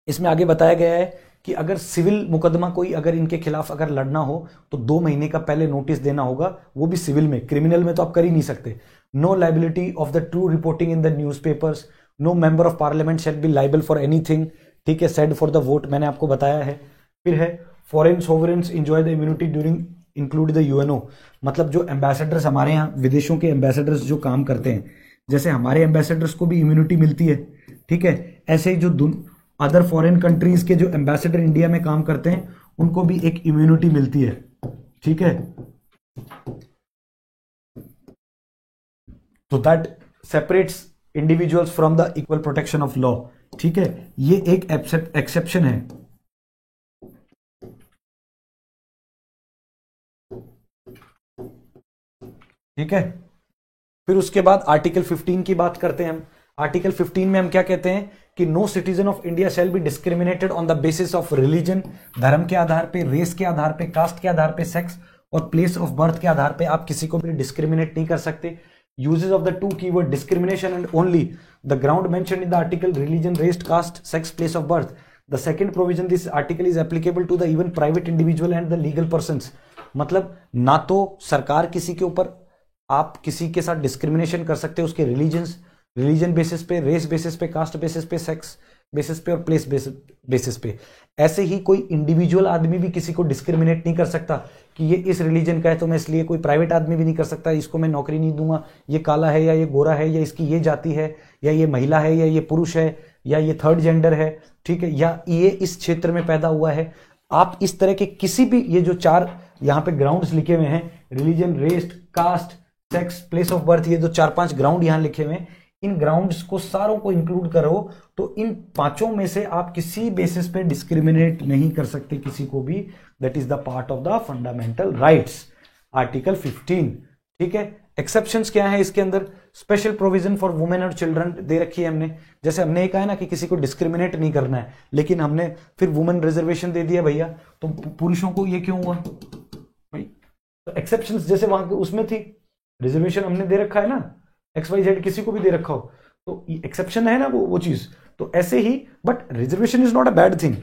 इसमें आगे बताया गया है कि अगर सिविल मुकदमा कोई अगर इनके खिलाफ अगर लड़ना हो तो 2 महीने का पहले नोटिस देना होगा, वो भी सिविल में। क्रिमिनल में तो आप कर ही नहीं सकते। No liability of the true reporting in the newspapers, no member of parliament shall be liable for anything, ठीक है, सेड फॉर द वोट, मैंने आपको बताया है। फिर है foreign sovereigns enjoy the immunity during include the UNO, मतलब जो एम्बेसडर्स हमारे यहाँ विदेशों के एम्बेसडर्स जो काम करते हैं, जैसे हमारे एम्बेसडर्स को भी इम्यूनिटी मिलती है, ठीक है, ऐसे ही जो अदर फॉरेन कंट्रीज के जो एम्बेसडर इंडिया में काम करते हैं उनको भी एक इम्यूनिटी मिलती है, ठीक है। तो that separates individuals from the equal protection of law, ठीक है, ये एक एक्सेप्शन है। ठीक है, फिर उसके बाद आर्टिकल 15 की बात करते हैं हम। आर्टिकल 15 में हम क्या कहते हैं कि no citizen of India shall be discriminated on the basis of religion, धर्म के आधार पे, रेस के आधार पे, कास्ट के आधार पे, सेक्स और प्लेस ऑफ बर्थ के आधार पे आप किसी को भी डिस्क्रिमिनेट नहीं कर सकते। Uses of the two keyword discrimination and only the ground mentioned in the article religion, race, caste, sex, place of birth. The second provision this article is applicable to the even private individual and the legal persons, मतलब ना तो सरकार किसी के ऊपर आप किसी के साथ डिस्क्रिमिनेशन कर सकते हो उसके रिलीजन बेसिस पे, रेस बेसिस पे, कास्ट बेसिस पे, सेक्स बेसिस पे और प्लेस बेसिस पे। ऐसे ही कोई इंडिविजुअल आदमी भी किसी को डिस्क्रिमिनेट नहीं कर सकता कि ये इस रिलीजन का है तो मैं इसलिए, कोई प्राइवेट आदमी भी नहीं कर सकता इसको मैं नौकरी नहीं दूंगा, ये काला है या ये गोरा है या इसकी ये जाति है या ये महिला है या ये पुरुष है या ये थर्ड जेंडर है, ठीक है, या ये इस क्षेत्र में पैदा हुआ है। आप इस तरह के किसी भी, ये जो 4 यहाँ पे ग्राउंड्स लिखे हुए हैं, religion, race, caste, sex, place of birth, ये जो 4-5 ग्राउंड यहां लिखे हुए हैं, इन ग्राउंड्स को सारों को इंक्लूड करो तो इन 5 में से आप किसी बेसिस पे डिस्क्रिमिनेट नहीं कर सकते किसी को भी। That is the part of the fundamental rights, article 15, ठीक है। एक्सेप्शंस क्या है इसके अंदर? स्पेशल प्रोविजन फॉर वुमेन और चिल्ड्रन दे रखी है हमने, जैसे हमने कहा है ना कि किसी को डिस्क्रिमिनेट नहीं करना है, लेकिन हमने फिर वुमेन रिजर्वेशन दे दिया भैया, तो पुरुषों को ये क्यों हुआ भाई? तो एक्सेप्शंस जैसे वहां उसमें थी, रिजर्वेशन हमने दे रखा है ना, XYZ किसी को भी दे रखा हो तो एक्सेप्शन है ना वो चीज, तो ऐसे ही। But reservation is not a bad thing,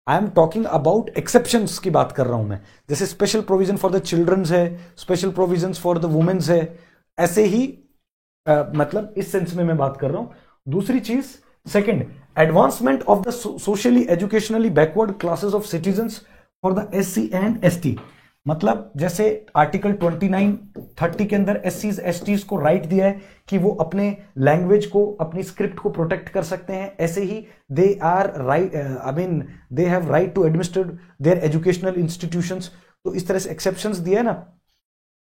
I am talking about exceptions की बात कर रहा हूं मैं, जैसे special provision for the childrens है, special provision for the womens है, ऐसे ही मतलब इस सेंस में मैं बात कर रहा हूं। दूसरी चीज, second, advancement of the socially educationally backward classes of citizens for the SC and ST, मतलब जैसे आर्टिकल 29-30 के अंदर SCs STs को राइट दिया है कि वो अपने लैंग्वेज को, अपनी स्क्रिप्ट को प्रोटेक्ट कर सकते हैं, ऐसे ही they are right, they have right to administer their educational institutions, तो इस तरह से एक्सेप्शंस दिया है ना।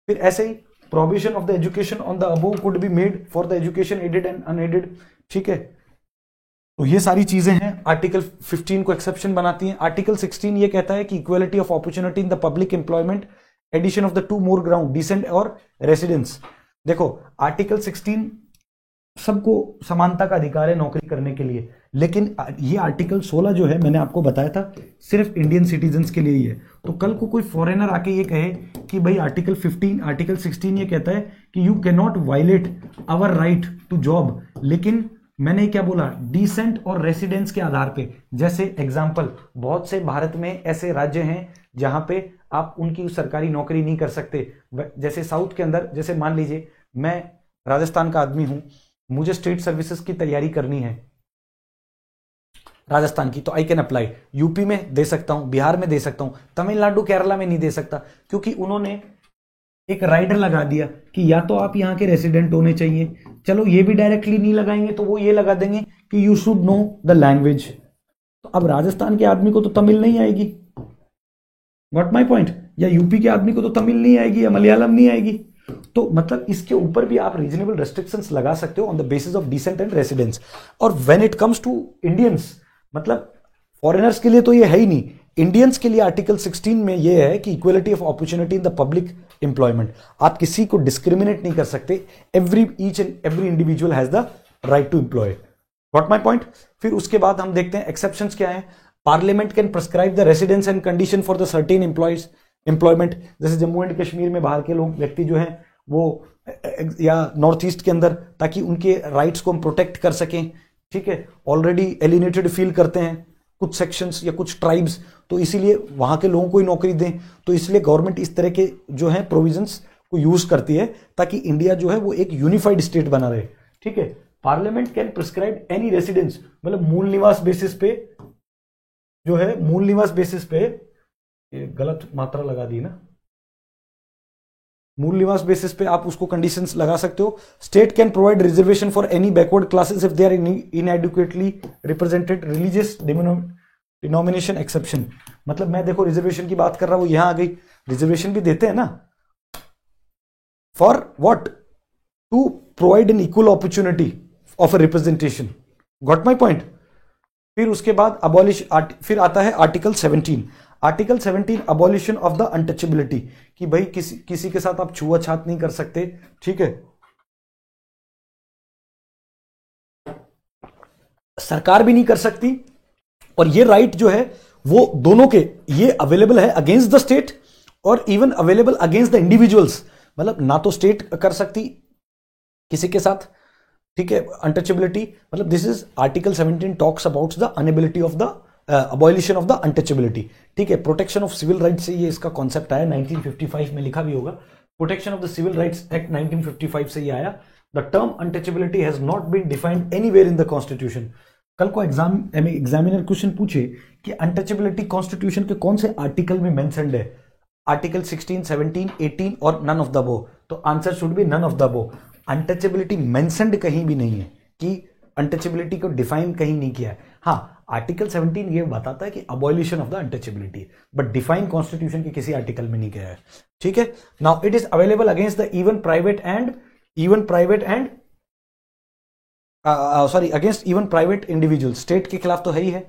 फिर ऐसे ही provision of the education on the above could be made for the education aided and unaided, ठीक है। तो ये सारी चीजें हैं आर्टिकल 15 को एक्सेप्शन बनाती हैं। आर्टिकल 16 ये कहता है कि equality of opportunity in the public employment, addition of the 2 more ground, descent और रेसिडेंस। देखो आर्टिकल 16 सबको समानता का अधिकार है नौकरी करने के लिए, लेकिन ये आर्टिकल 16 जो है मैंने आपको बताया था सिर्फ इंडियन सिटीजन्स के लिए ही है। तो कल को कोई फॉरेनर आके ये कहे कि भाई आर्टिकल 16 ये कहता है कि you can not violate our right to job, लेकिन मैंने क्या बोला, डिसेंट और रेसिडेंस के आधार पे। जैसे एग्जांपल, बहुत से भारत में ऐसे राज्य हैं जहां पे आप उनकी सरकारी नौकरी नहीं कर सकते, जैसे साउथ के अंदर, जैसे मान लीजिए मैं राजस्थान का आदमी हूं, मुझे स्टेट सर्विसेज की तैयारी करनी है राजस्थान की, तो आई कैन अप्लाई, यूपी में दे सकता हूं, बिहार में दे सकता हूं, तमिलनाडु केरला में नहीं दे सकता, क्योंकि उन्होंने एक राइडर लगा दिया कि या तो आप यहाँ के रेसिडेंट होने चाहिए। चलो ये भी डायरेक्टली नहीं लगाएंगे तो वो ये लगा देंगे कि you should know the language, तो अब राजस्थान के आदमी को तो तमिल नहीं आएगी, गॉट माई पॉइंट, या यूपी के आदमी को तो तमिल नहीं आएगी या मलयालम नहीं आएगी। तो मतलब इसके ऊपर भी आप रीजनेबल रेस्ट्रिक्शंस लगा सकते हो on the basis of descent and residence. और when it comes to Indians, मतलब फॉरेनर्स के लिए तो ये है ही नहीं, इंडियंस के लिए आर्टिकल 16 में ये है कि equality of opportunity in the public employment, आप किसी को डिस्क्रिमिनेट नहीं कर सकते, each and every individual has the right to employ, got my point. फिर उसके बाद हम देखते हैं एक्सेप्शंस क्या है। Parliament can prescribe the residence and condition for the certain employment, जैसे जम्मू एंड कश्मीर में बाहर के लोग व्यक्ति जो हैं वो, या नॉर्थ ईस्ट के अंदर, ताकि उनके राइट्स को हम प्रोटेक्ट कर सकें, ठीक है। ऑलरेडी एलिनेटेड फील करते हैं कुछ सेक्शंस या कुछ ट्राइब्स, तो इसीलिए वहां के लोगों को ही नौकरी दें, तो इसलिए गवर्नमेंट इस तरह के जो है प्रोविजंस को यूज करती है ताकि इंडिया जो है वो एक यूनिफाइड स्टेट बना रहे, ठीक है। Parliament can prescribe any residence, मतलब मूल निवास बेसिस पे जो है, मूल निवास बेसिस पे, ये गलत मात्रा लगा दी ना, मूल निवास बेसिस पे आप उसको कंडीशंस लगा सकते हो। State can provide reservation for any backward classes if they are inadequately represented, religious denomination exception, मतलब मैं देखो रिजर्वेशन की बात कर रहा हूं, यहां आ गई, रिजर्वेशन भी देते हैं ना, for what, to provide an equal opportunity of a representation, got my point. फिर उसके बाद अबॉलिश, फिर आता है article 17, article 17 abolition of the untouchability, कि भाई किसी के साथ आप छुआछात नहीं कर सकते, ठीक है, सरकार भी नहीं कर सकती, और ये राइट जो है वो दोनों के ये अवेलेबल है अगेंस्ट द स्टेट और even available against the individuals, मतलब ना तो स्टेट कर सकती किसी के साथ, ठीक है, अनटचेबिलिटी, मतलब this is article 17 talks about the inability of the abolition of the untouchability, ठीक है। प्रोटेक्शन ऑफ सिविल राइट्स से ये इसका कॉन्सेप्ट आया, 1955 में लिखा भी होगा, protection of the civil rights act 1955 से ये आया। The term untouchability has not been defined anywhere in the constitution. कल को एग्जामिनर क्वेश्चन पूछे कि अनटचेबिलिटी कॉन्स्टिट्यूशन के कौन से आर्टिकल में मेंशन्ड है, आर्टिकल 16, 17, 18 और नन ऑफ द अबव, तो answer should be none of the above. Untouchability mentioned कहीं भी नहीं है, कि अनटचेबिलिटी को डिफाइन कहीं नहीं किया है। हाँ, आर्टिकल 17 ये बताता है कि abolition of the untouchability, but define constitution के किसी आर्टिकल में नहीं किया है, ठीक है। Now it is available against the against even private individual, state के खिलाफ तो है ही है।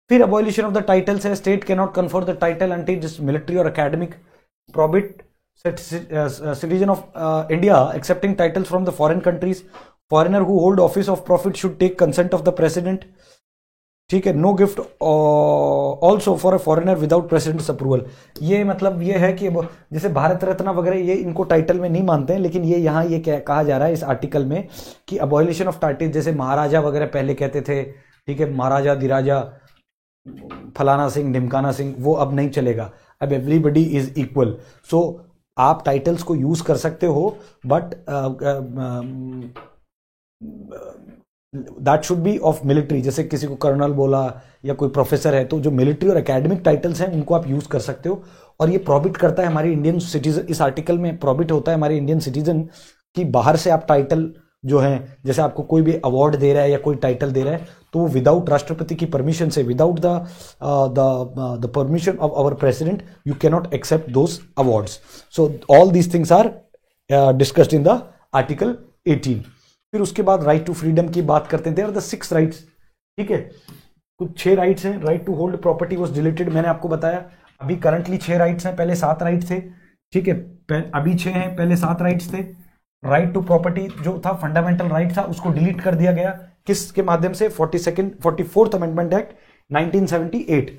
फिर अबॉलिशन ऑफ द टाइटल्स है, state can not confer the title until just military और academic prohibit citizen of India accepting titles from the foreign countries, foreigner who hold office of profit should take consent of the president, ठीक है। No gift also for a foreigner without president's approval, ये मतलब ये है कि जैसे भारत रत्न वगैरह ये इनको टाइटल में नहीं मानते हैं, लेकिन ये यहाँ ये कहा जा रहा है इस आर्टिकल में कि अबॉलिशन ऑफ टाइटल, जैसे महाराजा वगैरह पहले कहते थे, ठीक है, महाराजा धीराजा फलाना सिंह ढिमकाना सिंह, वो अब नहीं चलेगा, अब एवरीबडी इज इक्वल। सो आप टाइटल्स को यूज कर सकते हो, but that should be of military, जैसे किसी को कर्नल बोला या कोई प्रोफेसर है, तो जो मिलिट्री और एकेडमिक टाइटल्स हैं उनको आप यूज कर सकते हो। और ये प्रॉबिट करता है हमारे इंडियन सिटीजन, इस आर्टिकल में प्रॉबिट होता है हमारे इंडियन सिटीजन की बाहर से आप टाइटल जो है, जैसे आपको कोई भी अवार्ड दे रहा है या कोई टाइटल दे रहा है, तो वो विदाउट राष्ट्रपति की परमिशन से, without the permission of our president, you can not accept those awards. So all these things are discussed in the article 18। फिर उसके बाद राइट टू फ्रीडम की बात करते हैं, देयर आर द 6 राइट्स, ठीक है, कुछ 6 राइट्स हैं। Right to hold property was deleted, मैंने आपको बताया, अभी करंटली 6 राइट्स हैं, पहले 7 राइट्स थे, ठीक है, अभी 6 हैं, पहले 7 राइट्स थे। राइट टू प्रॉपर्टी जो था फंडामेंटल राइट था, उसको डिलीट कर दिया गया, किसके माध्यम से, 44th amendment act 1978।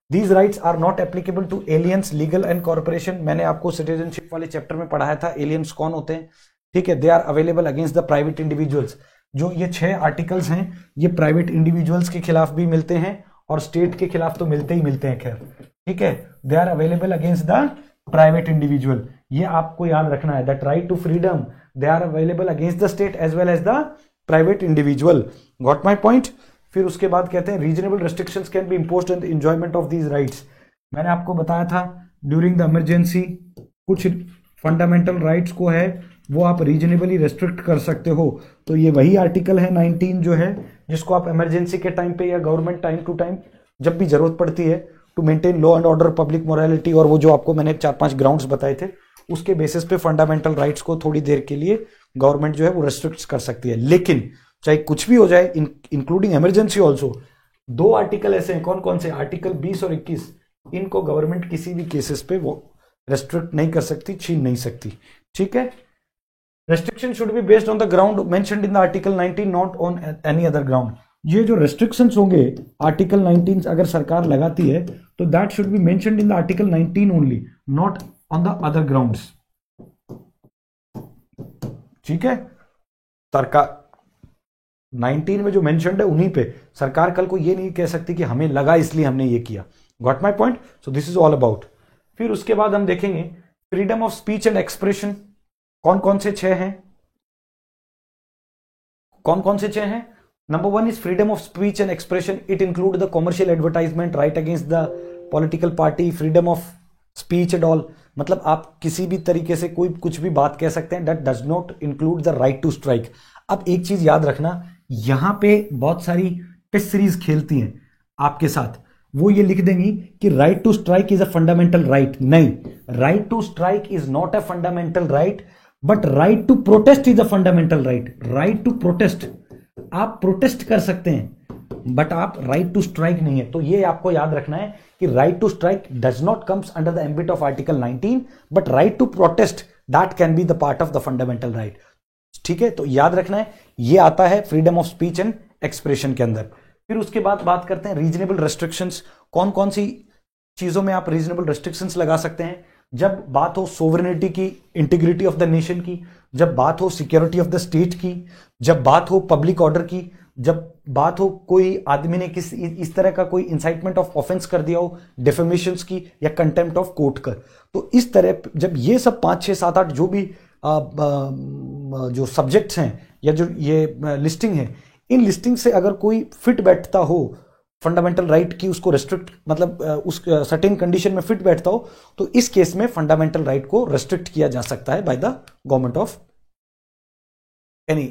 These rights are not applicable to aliens, legal and corporation, मैंने आपको सिटीजनशिप वाले चैप्टर में पढ़ाया था एलियंस कौन होते हैं, ठीक है। They are available against the private individuals, जो ये 6 आर्टिकल्स हैं ये प्राइवेट इंडिविजुअल्स के खिलाफ भी मिलते हैं और स्टेट के खिलाफ तो मिलते ही मिलते हैं, खैर, ठीक है। They are available against the private individual, ये आपको याद रखना है, that right to freedom they are available against the state as well as the private individual, got my point. फिर उसके बाद कहते हैं reasonable restrictions can be imposed in the enjoyment of these rights, मैंने आपको बताया था ड्यूरिंग द इमरजेंसी कुछ फंडामेंटल राइट्स को है वो आप रीजनेबली रेस्ट्रिक्ट कर सकते हो, तो ये वही आर्टिकल है 19 जो है, जिसको आप इमरजेंसी के टाइम पे या गवर्नमेंट टाइम टू टाइम जब भी जरूरत पड़ती है to maintain law and order, public morality, और वो जो आपको मैंने 4-5 ग्राउंड्स बताए थे, उसके बेसिस पे फंडामेंटल राइट्स को थोड़ी देर के लिए गवर्नमेंट जो है वो रेस्ट्रिक्ट कर सकती है। लेकिन चाहे कुछ भी हो जाए, इंक्लूडिंग इमरजेंसी ऑल्सो, 2 आर्टिकल ऐसे हैं, कौन कौन से, आर्टिकल 20 और 21, इनको गवर्नमेंट किसी भी केसेस पे वो रेस्ट्रिक्ट नहीं कर सकती, छीन नहीं सकती, ठीक है। Restriction should be based on the ground mentioned in the Article 19, not on any other ground. ये जो restrictions होंगे Article 19 अगर सरकार लगाती है तो that should be mentioned in the Article 19 only, not on the other grounds. ठीक है, सरकार 19 में जो mentioned है उन्हीं पे, सरकार कल को ये नहीं कह सकती कि हमें लगा इसलिए हमने ये किया। Got my point? So this is all about. फिर उसके बाद हम देखेंगे freedom of speech and expression, कौन कौन से 6 हैं, कौन कौन से छह हैं? Number 1 is freedom of speech and expression. It include the commercial advertisement, right against the political party, freedom of speech and all. मतलब आप किसी भी तरीके से कोई कुछ भी बात कह सकते हैं. That does not include the right to strike. अब एक चीज याद रखना, यहां पे बहुत सारी टेस्ट सीरीज खेलती हैं आपके साथ. वो ये लिख देंगी कि right to strike is a fundamental right. नहीं, right to strike is not a fundamental right, but right to protest is a fundamental right. Right to protest, आप प्रोटेस्ट कर सकते हैं बट आप राइट टू स्ट्राइक नहीं है. तो ये आपको याद रखना है कि right to strike does not comes under the ambit of article 19, but right to protest that can be the part of the fundamental right. ठीक है, तो याद रखना है ये आता है freedom of speech and expression के अंदर. फिर उसके बाद बात करते हैं रीजनेबल रेस्ट्रिक्शंस. कौन कौन सी चीजों में आप रीजनेबल रेस्ट्रिक्शंस लगा सकते हैं? जब बात हो सोवरेनिटी की, इंटीग्रिटी ऑफ द नेशन की, जब बात हो सिक्योरिटी ऑफ द स्टेट की, जब बात हो पब्लिक ऑर्डर की, जब बात हो कोई आदमी ने किस इस तरह का कोई इंसाइटमेंट ऑफ ऑफेंस कर दिया हो, डिफेमेशंस की या कंटेम्प्ट ऑफ कोर्ट का. तो इस तरह जब ये सब 5 6 7 8 जो भी जो सब्जेक्ट्स हैं या जो ये लिस्टिंग है, इन लिस्टिंग से अगर कोई फिट बैठता हो फंडामेंटल राइट की, उसको रेस्ट्रिक्ट मतलब उस सर्टेन कंडीशन में फिट बैठता हो, तो इस केस में फंडामेंटल राइट को रेस्ट्रिक्ट किया जा सकता है by the government of any,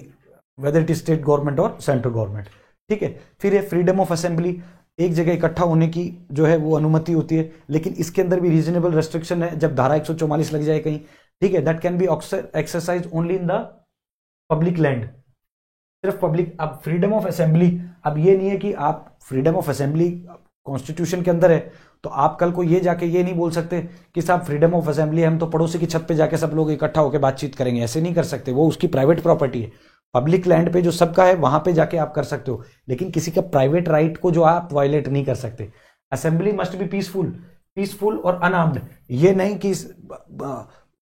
whether it is state government और सेंट्रल गवर्नमेंट. ठीक है, फिर है फ्रीडम ऑफ असेंबली. एक जगह इकट्ठा होने की जो है वो अनुमति होती है, लेकिन इसके अंदर भी रीजनेबल रेस्ट्रिक्शन है. जब धारा 144 लग जाए कहीं, ठीक है, that can be exercise only in the public land, सिर्फ पब्लिक. अब फ्रीडम ऑफ असेंबली, अब ये नहीं है कि आप फ्रीडम ऑफ असेंबली कॉन्स्टिट्यूशन के अंदर है तो आप कल को ये जाके ये नहीं बोल सकते कि साहब फ्रीडम ऑफ असेंबली हम तो पड़ोसी की छत पे जाके सब लोग इकट्ठा होकर बातचीत करेंगे. ऐसे नहीं कर सकते, वो उसकी प्राइवेट प्रॉपर्टी है. पब्लिक लैंड पे जो सबका है वहां पे जाके आप कर सकते हो, लेकिन किसी का प्राइवेट राइट को जो आप वायलेट नहीं कर सकते. असेंबली मस्ट बी पीसफुल और अनआर्म्ड. ये नहीं कि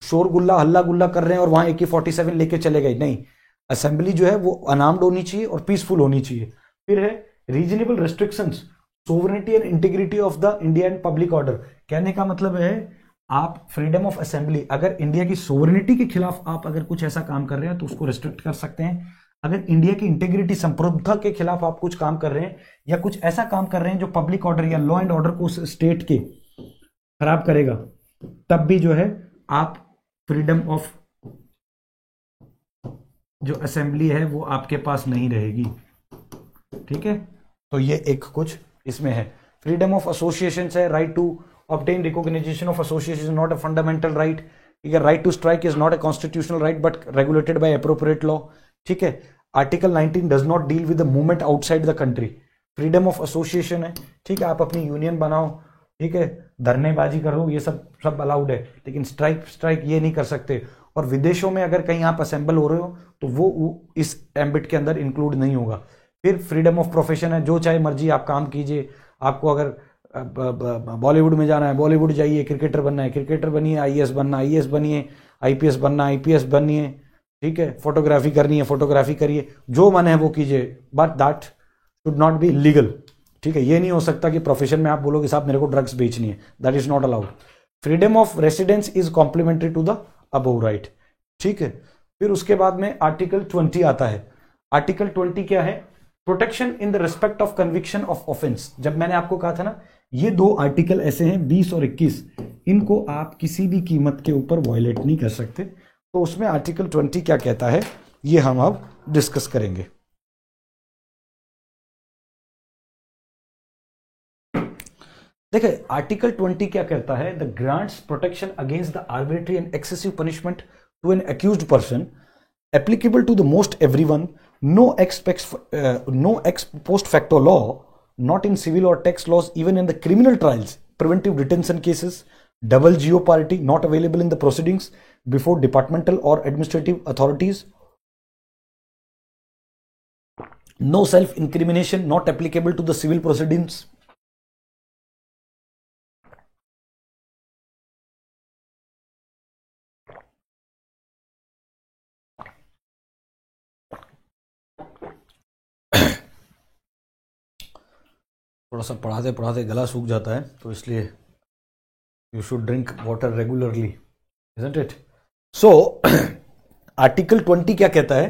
शोरगुल्ला हल्ला गुल्ला कर रहे हैं और वहां AK-47 लेके चले गए. नहीं, असेंबली जो है वो अनआर्म्ड होनी चाहिए और पीसफुल होनी चाहिए. फिर है reasonable restrictions, sovereignty and integrity of the Indian public order. कहने का मतलब है आप फ्रीडम ऑफ असेंबली, अगर इंडिया की सोवरेनिटी के खिलाफ आप अगर कुछ ऐसा काम कर रहे हैं तो उसको रेस्ट्रिक्ट कर सकते हैं. अगर इंडिया की इंटीग्रिटी संप्रभुता के खिलाफ आप कुछ काम कर रहे हैं या कुछ ऐसा काम कर रहे हैं जो पब्लिक ऑर्डर या लॉ एंड ऑर्डर को स्टेट के खराब करेगा, तब भी जो है आप फ्रीडम ऑफ जो असेंबली है वो आपके पास नहीं रहेगी. ठीक है, तो ये एक कुछ इसमें है. फ्रीडम ऑफ एसोसिएशन है, right to obtain recognition of association is not a fundamental right. ठीक है, right to strike is not a constitutional right but regulated by appropriate law. ठीक है, article 19 does not deal with the movement outside the country. freedom of association है, ठीक है, आप अपनी यूनियन बनाओ, ठीक है, धरनेबाजी करो, ये सब अलाउड है, लेकिन स्ट्राइक ये नहीं कर सकते. और विदेशों में अगर कहीं आप असेंबल हो रहे हो तो वो इस एम्बिट के अंदर इंक्लूड नहीं होगा. फिर फ्रीडम ऑफ प्रोफेशन है, जो चाहे मर्जी आप काम कीजिए. आपको अगर बॉलीवुड में जाना है बॉलीवुड जाइए, क्रिकेटर बनना है क्रिकेटर बनिए, IAS बनना IAS बनिए, IPS बनना IPS बनिए. ठीक है, फोटोग्राफी करनी है फोटोग्राफी करिए, जो मन है वो कीजिए, but that should not be legal. ठीक है, ये नहीं हो सकता कि प्रोफेशन में आप बोलोगे साहब मेरे को ड्रग्स बेचनी है, that is not allowed. Freedom of residence is complementary to the above right. ठीक है, फिर उसके बाद में आर्टिकल 20 आता है. आर्टिकल 20 क्या है? Protection in the respect of conviction of offence. जब मैंने आपको कहा था ना, ये 2 आर्टिकल ऐसे हैं 20 और 21, इनको आप किसी भी कीमत के ऊपर वायलेट नहीं कर सकते. तो उसमें आर्टिकल 20 क्या कहता है ये हम अब डिस्कस करेंगे. देखिए, आर्टिकल 20 क्या कहता है? The grants protection against the arbitrary and excessive punishment to an accused person applicable to the most everyone, no ex post facto law, not in civil or tax laws, even in the criminal trials, preventive detention cases, double jeopardy not available in the proceedings before departmental or administrative authorities, no self incrimination not applicable to the civil proceedings. थोड़ा सा पढ़ाते पढ़ाते गला सूख जाता है, तो इसलिए you should drink water regularly, isn't it? So article 20 क्या कहता है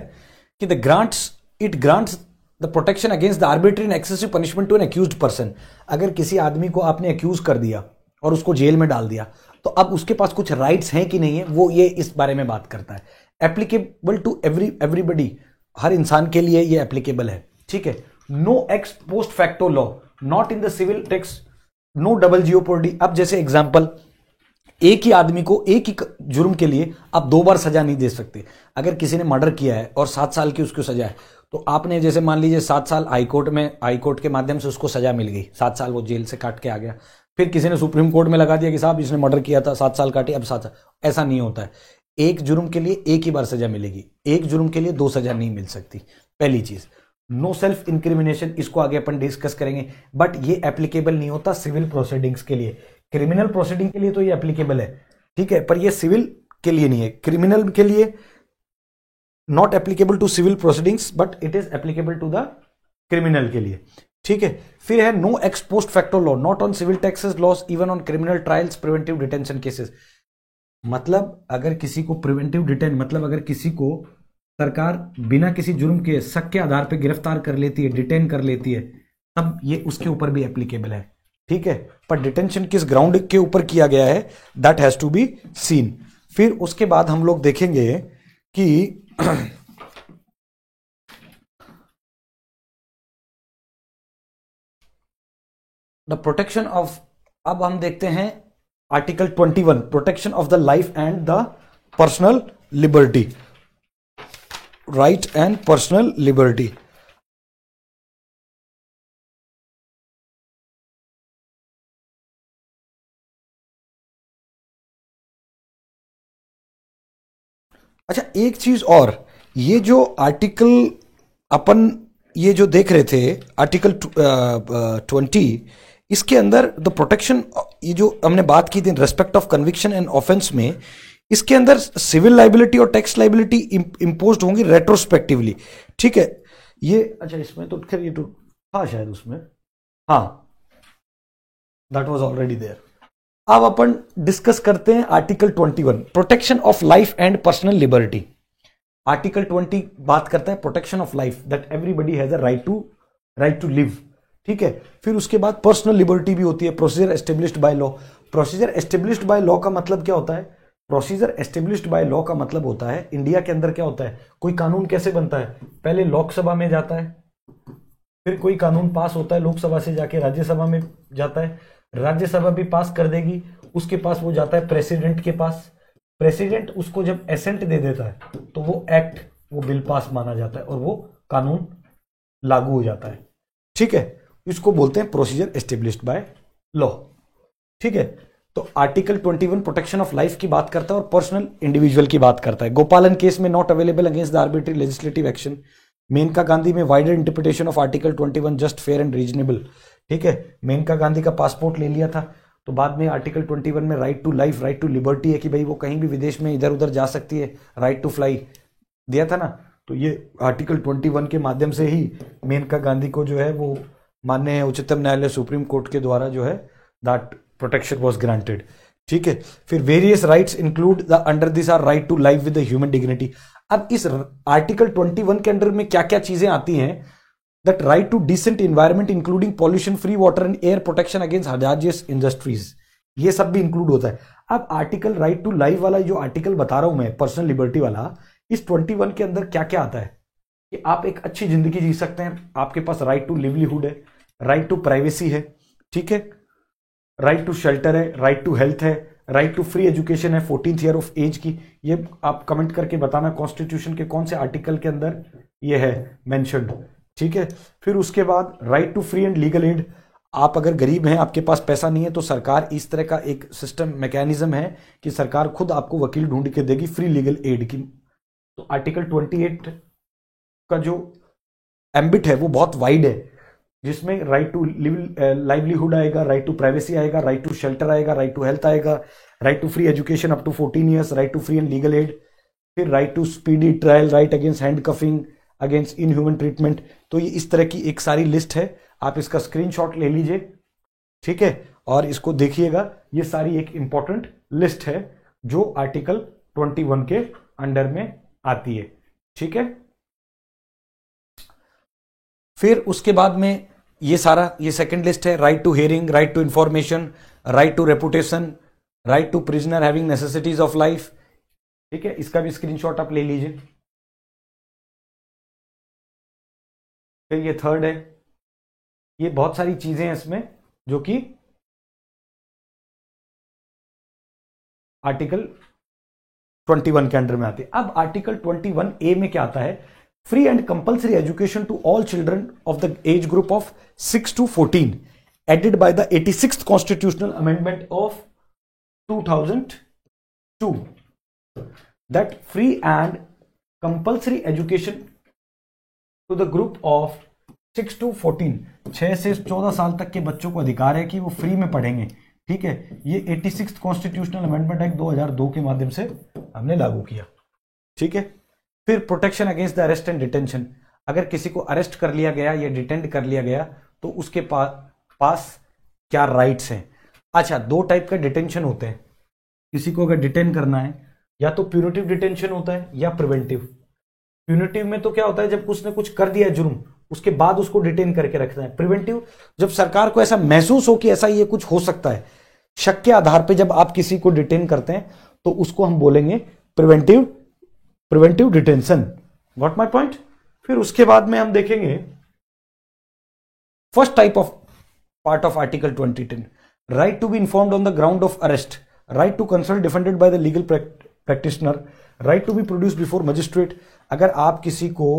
कि the grants it grants the protection against the arbitrary and excessive punishment to an accused person. अगर किसी आदमी को आपने अक्यूज कर दिया और उसको जेल में डाल दिया, तो अब उसके पास कुछ राइट्स हैं कि नहीं है, वो ये इस बारे में बात करता है। एप्लीकेबल टू एवरीबडी, हर इंसान के लिए ये एप्लीकेबल है, ठीक है। No ex post facto law, not in the civil tax, no double jeopardy. अब जैसे एग्जांपल, एक ही आदमी को एक ही जुर्म के लिए आप 2 बार सजा नहीं दे सकते। अगर किसी ने मर्डर किया है और 7 साल की उसको सजा है, तो आपने जैसे मान लीजिए 7 साल हाईकोर्ट के माध्यम से उसको सजा मिल गई, 7 साल वो जेल से काट के आ गया, फिर किसी ने सुप्रीम कोर्ट में लगा दिया कि साहब इसने मर्डर किया था, 7 साल काटे, अब 7 साल। ऐसा नहीं होता है। एक जुर्म के लिए एक ही बार सजा मिलेगी, एक जुर्म के लिए 2 सजा नहीं मिल सकती, पहली चीज। नो सेल्फ इंक्रिमिनेशन, इसको आगे अपन डिस्कस करेंगे, बट ये एप्लीकेबल नहीं होता सिविल प्रोसीडिंग्स के लिए। क्रिमिनल प्रोसीडिंग के लिए तो ये एप्लीकेबल है, ठीक है, पर ये सिविल के लिए नहीं है। क्रिमिनल के लिए not applicable to civil proceedings, but it is applicable to the criminal के लिए, ठीक है। फिर है no ex post facto law, not on civil taxes laws, even on criminal trials, preventive detention cases. मतलब अगर किसी को प्रिवेंटिव डिटेन, मतलब अगर किसी को सरकार बिना किसी जुर्म के शक के आधार पर गिरफ्तार कर लेती है, डिटेन कर लेती है, तब ये उसके ऊपर भी एप्लीकेबल है, ठीक है। पर डिटेंशन किस ग्राउंड के ऊपर किया गया है, that has to be seen. फिर उसके बाद हम लोग देखेंगे कि द प्रोटेक्शन ऑफ, अब हम देखते हैं article 21, protection of the life and the personal liberty, right and personal liberty. अच्छा, एक चीज और, ये जो आर्टिकल अपन ये जो देख रहे थे आर्टिकल 20, इसके अंदर द प्रोटेक्शन, ये जो हमने बात की थी respect of conviction and offence में, इसके अंदर सिविल लाइबिलिटी और टैक्स लाइबिलिटी इंपोज्ड होंगी रेट्रोस्पेक्टिवली, ठीक है। ये अच्छा, इसमें तो खैर ये तो था शायद उसमें, हाँ, दैट वाज ऑलरेडी देयर। अब अपन डिस्कस करते हैं article 21, protection of life and personal liberty. Article 20 बात करता है protection of life, that everybody has a right to live, ठीक है। फिर उसके बाद पर्सनल लिबर्टी भी होती है, procedure established by law. Procedure established by law का मतलब क्या होता है? प्रोसीजर एस्टेब्लिश्ड बाय लॉ का मतलब होता है, इंडिया के अंदर क्या होता है, कोई कानून कैसे बनता है, पहले लोकसभा में जाता है, फिर कोई कानून पास होता है, लोकसभा से जाके राज्यसभा में जाता है, राज्यसभा भी पास कर देगी, उसके पास वो जाता है प्रेसिडेंट के पास, प्रेसिडेंट उसको जब एसेंट दे देता है तो वो एक्ट, वो बिल पास माना जाता है और वो कानून लागू हो जाता है, ठीक है। इसको बोलते हैं प्रोसीजर एस्टेब्लिश्ड बाय लॉ, ठीक है। तो आर्टिकल 21 प्रोटेक्शन ऑफ लाइफ की बात करता है और पर्सनल इंडिविजुअल की बात करता है। गोपालन केस में not available against the arbitrary legislative action. Maneka Gandhi में wider interpretation of article 21 just fair and reasonable, ठीक है। मेनका गांधी का पासपोर्ट ले लिया था, तो बाद में आर्टिकल 21 में right to life, right to liberty है कि भाई वो कहीं भी विदेश में इधर उधर जा सकती है, राइट टू फ्लाई दिया था ना। तो ये आर्टिकल 21 के माध्यम से ही मेनका गांधी को जो है वो मान्य है उच्चतम न्यायालय सुप्रीम कोर्ट के द्वारा जो है दैट प्रोटेक्शन वाज ग्रांटेड, ठीक है। फिर various rights include the under this are right to life with the human dignity. अब इस आर्टिकल 21 के अंडर में क्या क्या चीजें आती हैं, that right to decent environment including pollution free water and air protection against hazardous industries, ये सब भी इंक्लूड होता है। अब आर्टिकल राइट टू लाइफ वाला जो आर्टिकल बता रहा हूं मैं, पर्सनल लिबर्टी वाला, इस 21 के अंदर क्या क्या आता है कि आप एक अच्छी जिंदगी जी सकते हैं, आपके पास राइट टू लिवलीहुड है, राइट टू प्राइवेसी है, ठीक है, राइट टू शेल्टर है, राइट टू हेल्थ है, राइट टू फ्री एजुकेशन है 14th ईयर ऑफ एज की। ये आप कमेंट करके बताना कॉन्स्टिट्यूशन के कौन से आर्टिकल के अंदर ये है मेंशन्ड, ठीक है। फिर उसके बाद right to free and legal aid, आप अगर गरीब हैं, आपके पास पैसा नहीं है, तो सरकार इस तरह का एक सिस्टम मैकेनिज्म है कि सरकार खुद आपको वकील ढूंढ के देगी फ्री लीगल एड की। तो आर्टिकल 28 का जो एम्बिट है वो बहुत वाइड है, जिसमें राइट टू लाइवलीहुड आएगा, राइट टू प्राइवेसी आएगा, राइट टू शेल्टर आएगा, राइट टू हेल्थ आएगा, right to free education up to 14 years, right to free and legal aid, फिर right to speedy trial, right against handcuffing, against inhuman treatment. तो ये इस तरह की एक सारी लिस्ट है, आप इसका स्क्रीनशॉट ले लीजिए, ठीक है, और इसको देखिएगा। ये सारी एक इंपॉर्टेंट लिस्ट है जो आर्टिकल 21 के अंडर में आती है, ठीक है। फिर उसके बाद में ये सारा, ये सेकंड लिस्ट है, right to hearing, right to information, right to reputation, right to prisoner having necessities of life. ठीक है, इसका भी स्क्रीनशॉट आप ले लीजिए। फिर ये थर्ड है, ये बहुत सारी चीजें हैं इसमें जो कि आर्टिकल 21 के अंडर में आती है। अब आर्टिकल 21A में क्या आता है, free and compulsory education to all children of the age group of 6 to 14 added by the 86th constitutional amendment of 2002 that free and compulsory education to the group of 6 to 14, 6 से 14 साल तक के बच्चों को अधिकार है कि वो फ्री में पढ़ेंगे। ठीक है, ये 86th कॉन्स्टिट्यूशनल अमेंडमेंट एक्ट 2002 के माध्यम से हमने लागू किया। ठीक है, फिर protection against the arrest and detention, अगर किसी को अरेस्ट कर लिया गया या डिटेंड कर लिया गया तो उसके पास क्या राइट्स हैं। अच्छा, दो टाइप का डिटेंशन होते हैं, किसी को अगर डिटेन करना है या तो प्यूनिटिव डिटेंशन होता है या प्रिवेंटिव। प्यूनिटिव में तो क्या होता है, जब उसने कुछ कर दिया जुर्म उसके बाद उसको डिटेन करके रखना है। प्रिवेंटिव, जब सरकार को ऐसा महसूस हो कि ऐसा ये कुछ हो सकता है, शक के आधार पे जब आप किसी को डिटेन करते हैं तो उसको हम बोलेंगे preventive detention. Got my point. फिर उसके बाद में हम देखेंगे first type of part of article 2010, right to be informed on the ground of arrest, right to consult defended by the legal practitioner, right to be produce before magistrate. अगर आप किसी को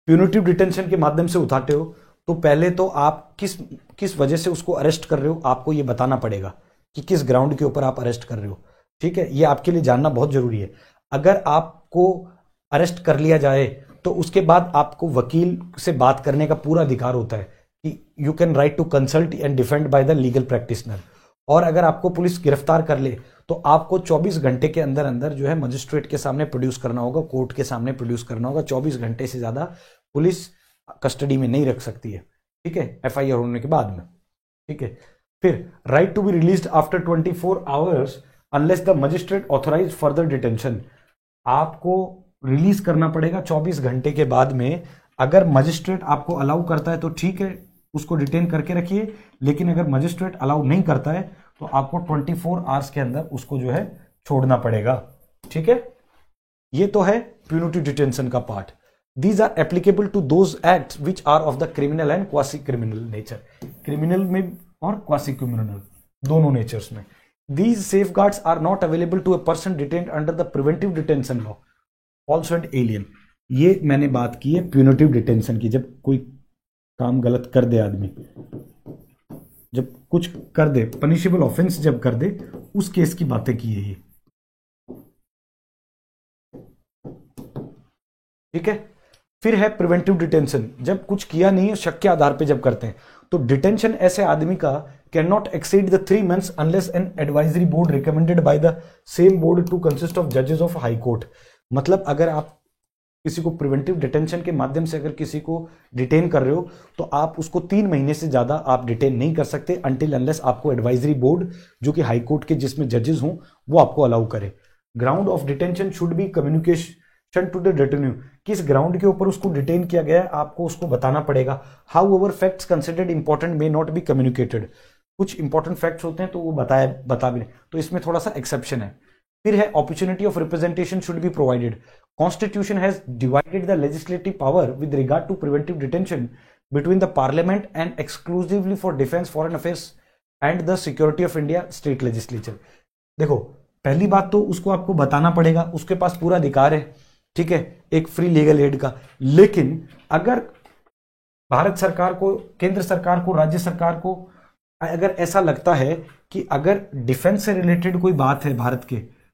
प्यूनिटिव डिटेंशन के माध्यम से उठाते हो तो पहले तो आप किस वजह से उसको अरेस्ट कर रहे हो, आपको ये बताना पड़ेगा कि किस ग्राउंड के ऊपर आप अरेस्ट कर रहे हो। ठीक है, ये आपके लिए जानना बहुत जरूरी है। अगर आपको अरेस्ट कर लिया जाए तो उसके बाद आपको वकील से बात करने का पूरा अधिकार होता है कि you can right to consult and defend by the legal practitioner. और अगर आपको पुलिस गिरफ्तार कर ले तो आपको 24 घंटे के अंदर अंदर जो है मजिस्ट्रेट के सामने प्रोड्यूस करना होगा, कोर्ट के सामने प्रोड्यूस करना होगा। 24 घंटे से ज्यादा पुलिस कस्टडी में नहीं रख सकती है। ठीक है, एफआईआर होने के बाद में। ठीक है, फिर right to be released after 24 hours unless the magistrate authorise further detention, आपको रिलीज करना पड़ेगा 24 घंटे के बाद में। अगर मजिस्ट्रेट आपको अलाउ करता है तो ठीक है, उसको डिटेन करके रखिए, लेकिन अगर मजिस्ट्रेट अलाउ नहीं करता है तो आपको 24 आवर्स के अंदर उसको जो है छोड़ना पड़ेगा। ठीक है, ये तो है प्यूनिटिव डिटेंशन का part. These are applicable to those acts which are of the criminal and quasi-criminal nature. Criminal में और quasi-criminal दोनों नेचर्स में। These safeguards are not available to a person detained under the preventive detention law, also an alien. ये मैंने बात की है प्यूनिटिव डिटेंशन की, जब कोई काम गलत कर दे आदमी, जब कुछ कर दे, पनिशेबल ऑफेंस जब कर दे, उस केस की बातें की है ये। ठीक है, फिर है प्रिवेंटिव डिटेंशन, जब कुछ किया नहीं है शक के आधार पे जब करते हैं तो डिटेंशन ऐसे आदमी का can not exceed the 3 months unless an advisory board recommended by the same board to consist of जजेस ऑफ हाई कोर्ट। मतलब अगर आप किसी को प्रिवेंटिव डिटेंशन के माध्यम से अगर किसी को डिटेन कर रहे हो तो आप उसको 3 महीने से ज्यादा आप डिटेन नहीं कर सकते अनटिल अनलेस आपको एडवाइजरी बोर्ड जो कि हाई कोर्ट के जिसमें जजेस हों वो आपको अलाउ करे। Ground of detention should be communication to the detenu, किस ग्राउंड के ऊपर उसको डिटेन किया गया है आपको उसको बताना पड़ेगा। How ever facts considered important may not be communicated, कुछ इंपॉर्टेंट फैक्ट्स होते हैं तो वो बता भी नहीं, तो इसमें थोड़ा सा एक्सेप्शन है। फिर है opportunity of representation should be provided, constitution has divided the legislative power with regard to preventive detention between the parliament and exclusively for defence, foreign affairs and the security of India state legislature. देखो पहली बात तो उसको आपको बताना पड़ेगा, उसके पास पूरा अधिकार है, ठीक है, एक फ्री लीगल एड का। लेकिन अगर भारत सरकार को, केंद्र सरकार को, राज्य सरकार को अगर ऐसा लगता है कि अगर डिफेंस से रिलेटेड कोई बात है,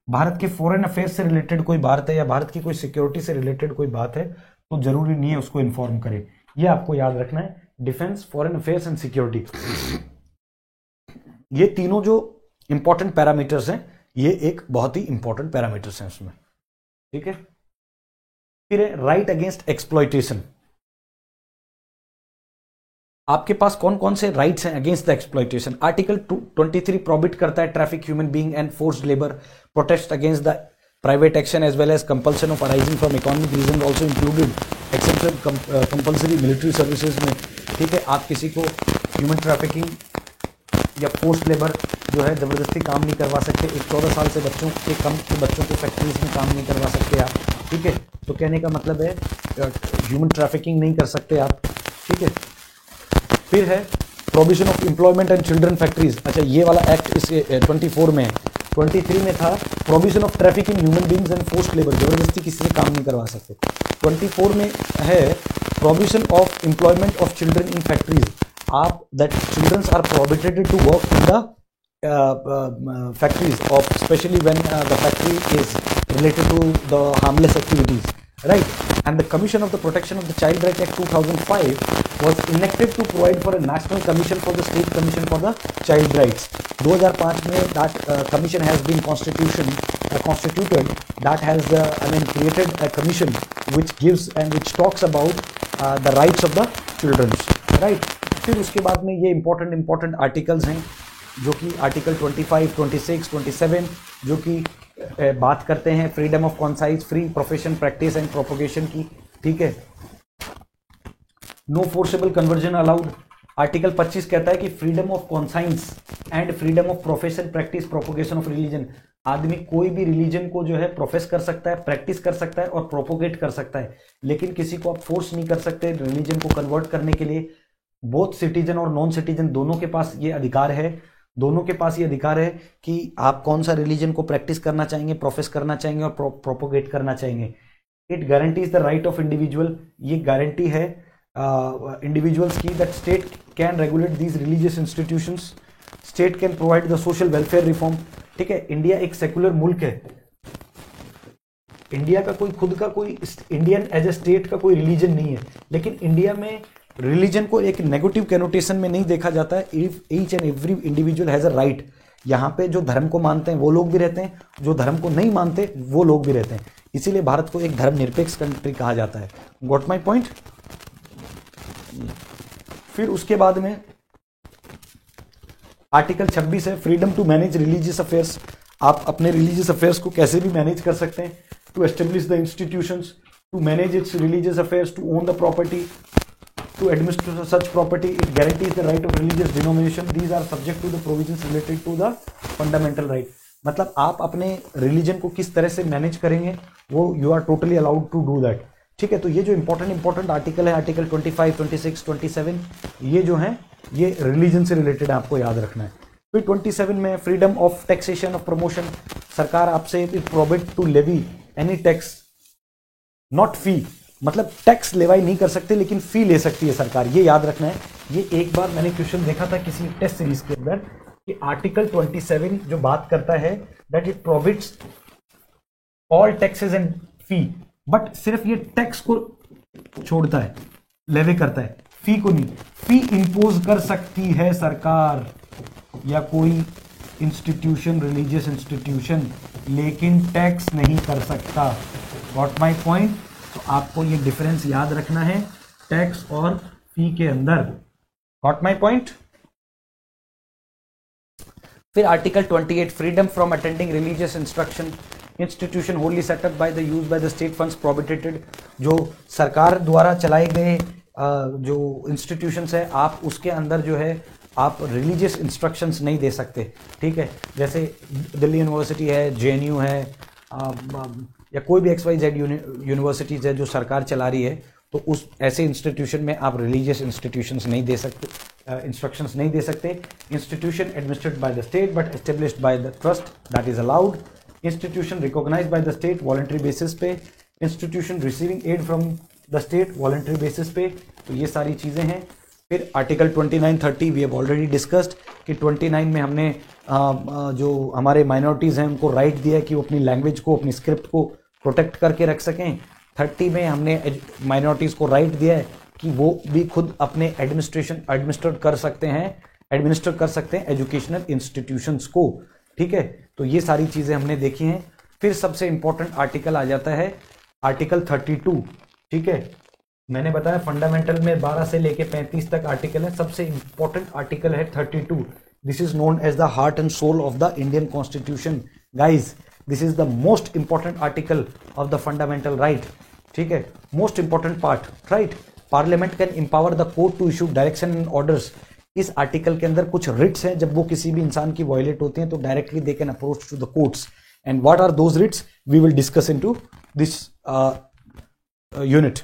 भारत के फॉरेन अफेयर्स से रिलेटेड कोई बात है या भारत की कोई सिक्योरिटी से रिलेटेड कोई बात है तो जरूरी नहीं है उसको इन्फॉर्म करे। ये आपको याद रखना है, defence, foreign affairs and security, ये तीनों जो इंपॉर्टेंट पैरामीटर्स हैं, ये एक बहुत ही इंपॉर्टेंट पैरामीटर्स हैं उसमें। ठीक है, फिर है राइट अगेंस्ट एक्सप्लॉयटेशन। आपके पास कौन कौन से राइट्स हैं against the exploitation? Article 23 prohibit करता है traffic human being and forced labour, protest against the Private action as well as compulsion of arising from economic reasons also included, exception compulsory military services में, ठीक है। आप किसी को ह्यूमन ट्रैफिकिंग या फोर्स लेबर जो है ज़बरदस्ती काम नहीं करवा सकते। एक 14 साल से बच्चों के कम के बच्चों को फैक्ट्रीज में काम नहीं करवा सकते आप, ठीक है। तो कहने का मतलब है ह्यूमन ट्रैफिकिंग नहीं कर सकते आप, ठीक है। फिर है provision of employment and children factories. अच्छा, ये वाला एक्ट इस 24 में है। 23 में था provision of trafficking human beings and forced labour, जबरदस्ती किसी से काम नहीं करवा सकते। 24 में है provision of employment of children in factories. आप that childrens are prohibited to work in the factories of, especially when the factory is related to the harmless activities, right? And the Commission of the Protection of the Child Right Act 2005 was enacted to provide for a national commission for the state commission for the child rights. 2005 में that commission has been constituted, that has created a commission which gives and which talks about the rights of the children, right? फिर उसके बाद में ये important articles हैं जो कि आर्टिकल 25, 26, 27 जो कि बात करते हैं freedom of conscience, free profession, practice and propagation की, ठीक है। No forcible conversion allowed. Article 25 कहता है कि freedom of conscience and freedom of profession, practice, propagation of religion. आदमी कोई भी रिलीजन को जो है प्रोफेस कर सकता है, प्रैक्टिस कर सकता है और प्रोपोगेट कर सकता है, लेकिन किसी को आप फोर्स नहीं कर सकते रिलीजन को कन्वर्ट करने के लिए। बोथ सिटीजन और नॉन सिटीजन दोनों के पास ये अधिकार है, दोनों के पास ये अधिकार है कि आप कौन सा रिलीजन को प्रैक्टिस करना चाहेंगे, प्रोफेस करना चाहेंगे और प्रोपोगेट करना चाहेंगे। It guarantees the right of individual, ये गारंटी है इंडिविजुअल्स की, that state can regulate these religious institutions, state can provide the social welfare reform, ठीक है। इंडिया एक सेकुलर मुल्क है, इंडिया का कोई खुद का कोई इंडियन एज ए स्टेट का कोई रिलीजन नहीं है, लेकिन इंडिया में रिलीजन को एक नेगेटिव कैनोटेशन में नहीं देखा जाता है। If each and every individual has a right. यहाँ पे जो धर्म को मानते हैं वो लोग भी रहते हैं, जो धर्म को नहीं मानते वो लोग भी रहते हैं, इसीलिए भारत को एक धर्मनिरपेक्ष कंट्री कहा जाता है। Got my point. फिर उसके बाद में आर्टिकल 26 है freedom to manage religious affairs. आप अपने रिलीजियस अफेयर्स को कैसे भी मैनेज कर सकते हैं। To establish the institutions, to manage its religious affairs, to own the property, to administer such property, it guarantees the right of religious denomination. These are subject to the provisions related to the fundamental right. मतलब आप अपने रिलीजन को किस तरह से मैनेज करेंगे वो you are totally allowed to do that, ठीक है। तो ये जो इंपॉर्टेंट आर्टिकल है, आर्टिकल 25, 26, 27, ये जो है ये रिलीजन से रिलेटेड आपको याद रखना है। फिर 27 में freedom of taxation of promotion. सरकार आपसे prohibit to levy any tax, not fee, मतलब टैक्स लेवाई नहीं कर सकते लेकिन फी ले सकती है सरकार, ये याद रखना है। ये एक बार मैंने क्वेश्चन देखा था किसी टेस्ट सीरीज के अंदर कि आर्टिकल 27 जो बात करता है that it prohibits all taxes and fee, but सिर्फ ये टैक्स को छोड़ता है, लेवे करता है, फी को नहीं। फी इंपोज कर सकती है सरकार या कोई इंस्टीट्यूशन, रिलीजियस इंस्टीट्यूशन, लेकिन टैक्स नहीं कर सकता। Got my point. तो आपको ये डिफरेंस याद रखना है टैक्स और फी के अंदर। Got my point. फिर article 28 freedom from attending religious instruction institution wholly set up by the use by the state funds prohibited. जो सरकार द्वारा चलाए गए जो इंस्टीट्यूशंस है आप उसके अंदर जो है आप रिलीजियस इंस्ट्रक्शंस नहीं दे सकते, ठीक है। जैसे दिल्ली यूनिवर्सिटी है, जेएनयू है, या कोई भी XYZ यूनिवर्सिटीज है जो सरकार चला रही है, तो उस ऐसे इंस्टीट्यूशन में आप रिलीजियस इंस्टीट्यूशंस नहीं दे सकते, इंस्ट्रक्शंस नहीं दे सकते। Institution administered by the state but established by the trust, that is allowed. Institution recognised by the state voluntary basis पे। Institution receiving aid from the state voluntary basis पे। तो ये सारी चीज़ें हैं। फिर article 29, 30 we have already discussed कि 29 में हमने जो हमारे माइनॉरिटीज़ हैं उनको राइट दिया है कि वो अपनी लैंग्वेज को, अपनी स्क्रिप्ट को प्रोटेक्ट करके रख सकें। 30 में हमने माइनॉरिटीज़ को राइट दिया है कि वो भी खुद अपने एडमिनिस्टर कर सकते हैं एजुकेशनल इंस्टीट्यूशंस को, ठीक है। तो ये सारी चीज़ें हमने देखी हैं। फिर सबसे इंपॉर्टेंट आर्टिकल आ जाता है आर्टिकल 32, ठीक है। मैंने बताया फंडामेंटल में 12 से लेके 35 तक आर्टिकल है, सबसे इंपॉर्टेंट आर्टिकल है 32। This is known as the heart and soul of the Indian constitution. Guys this is the most important article of the fundamental right, ठीक है, most important part, right. Parliament can empower the court to issue direction and orders. इस आर्टिकल के अंदर कुछ रिट्स हैं, जब वो किसी भी इंसान की वायलेट होती हैं तो directly they can approach to the courts, and what are those writs we will discuss into this unit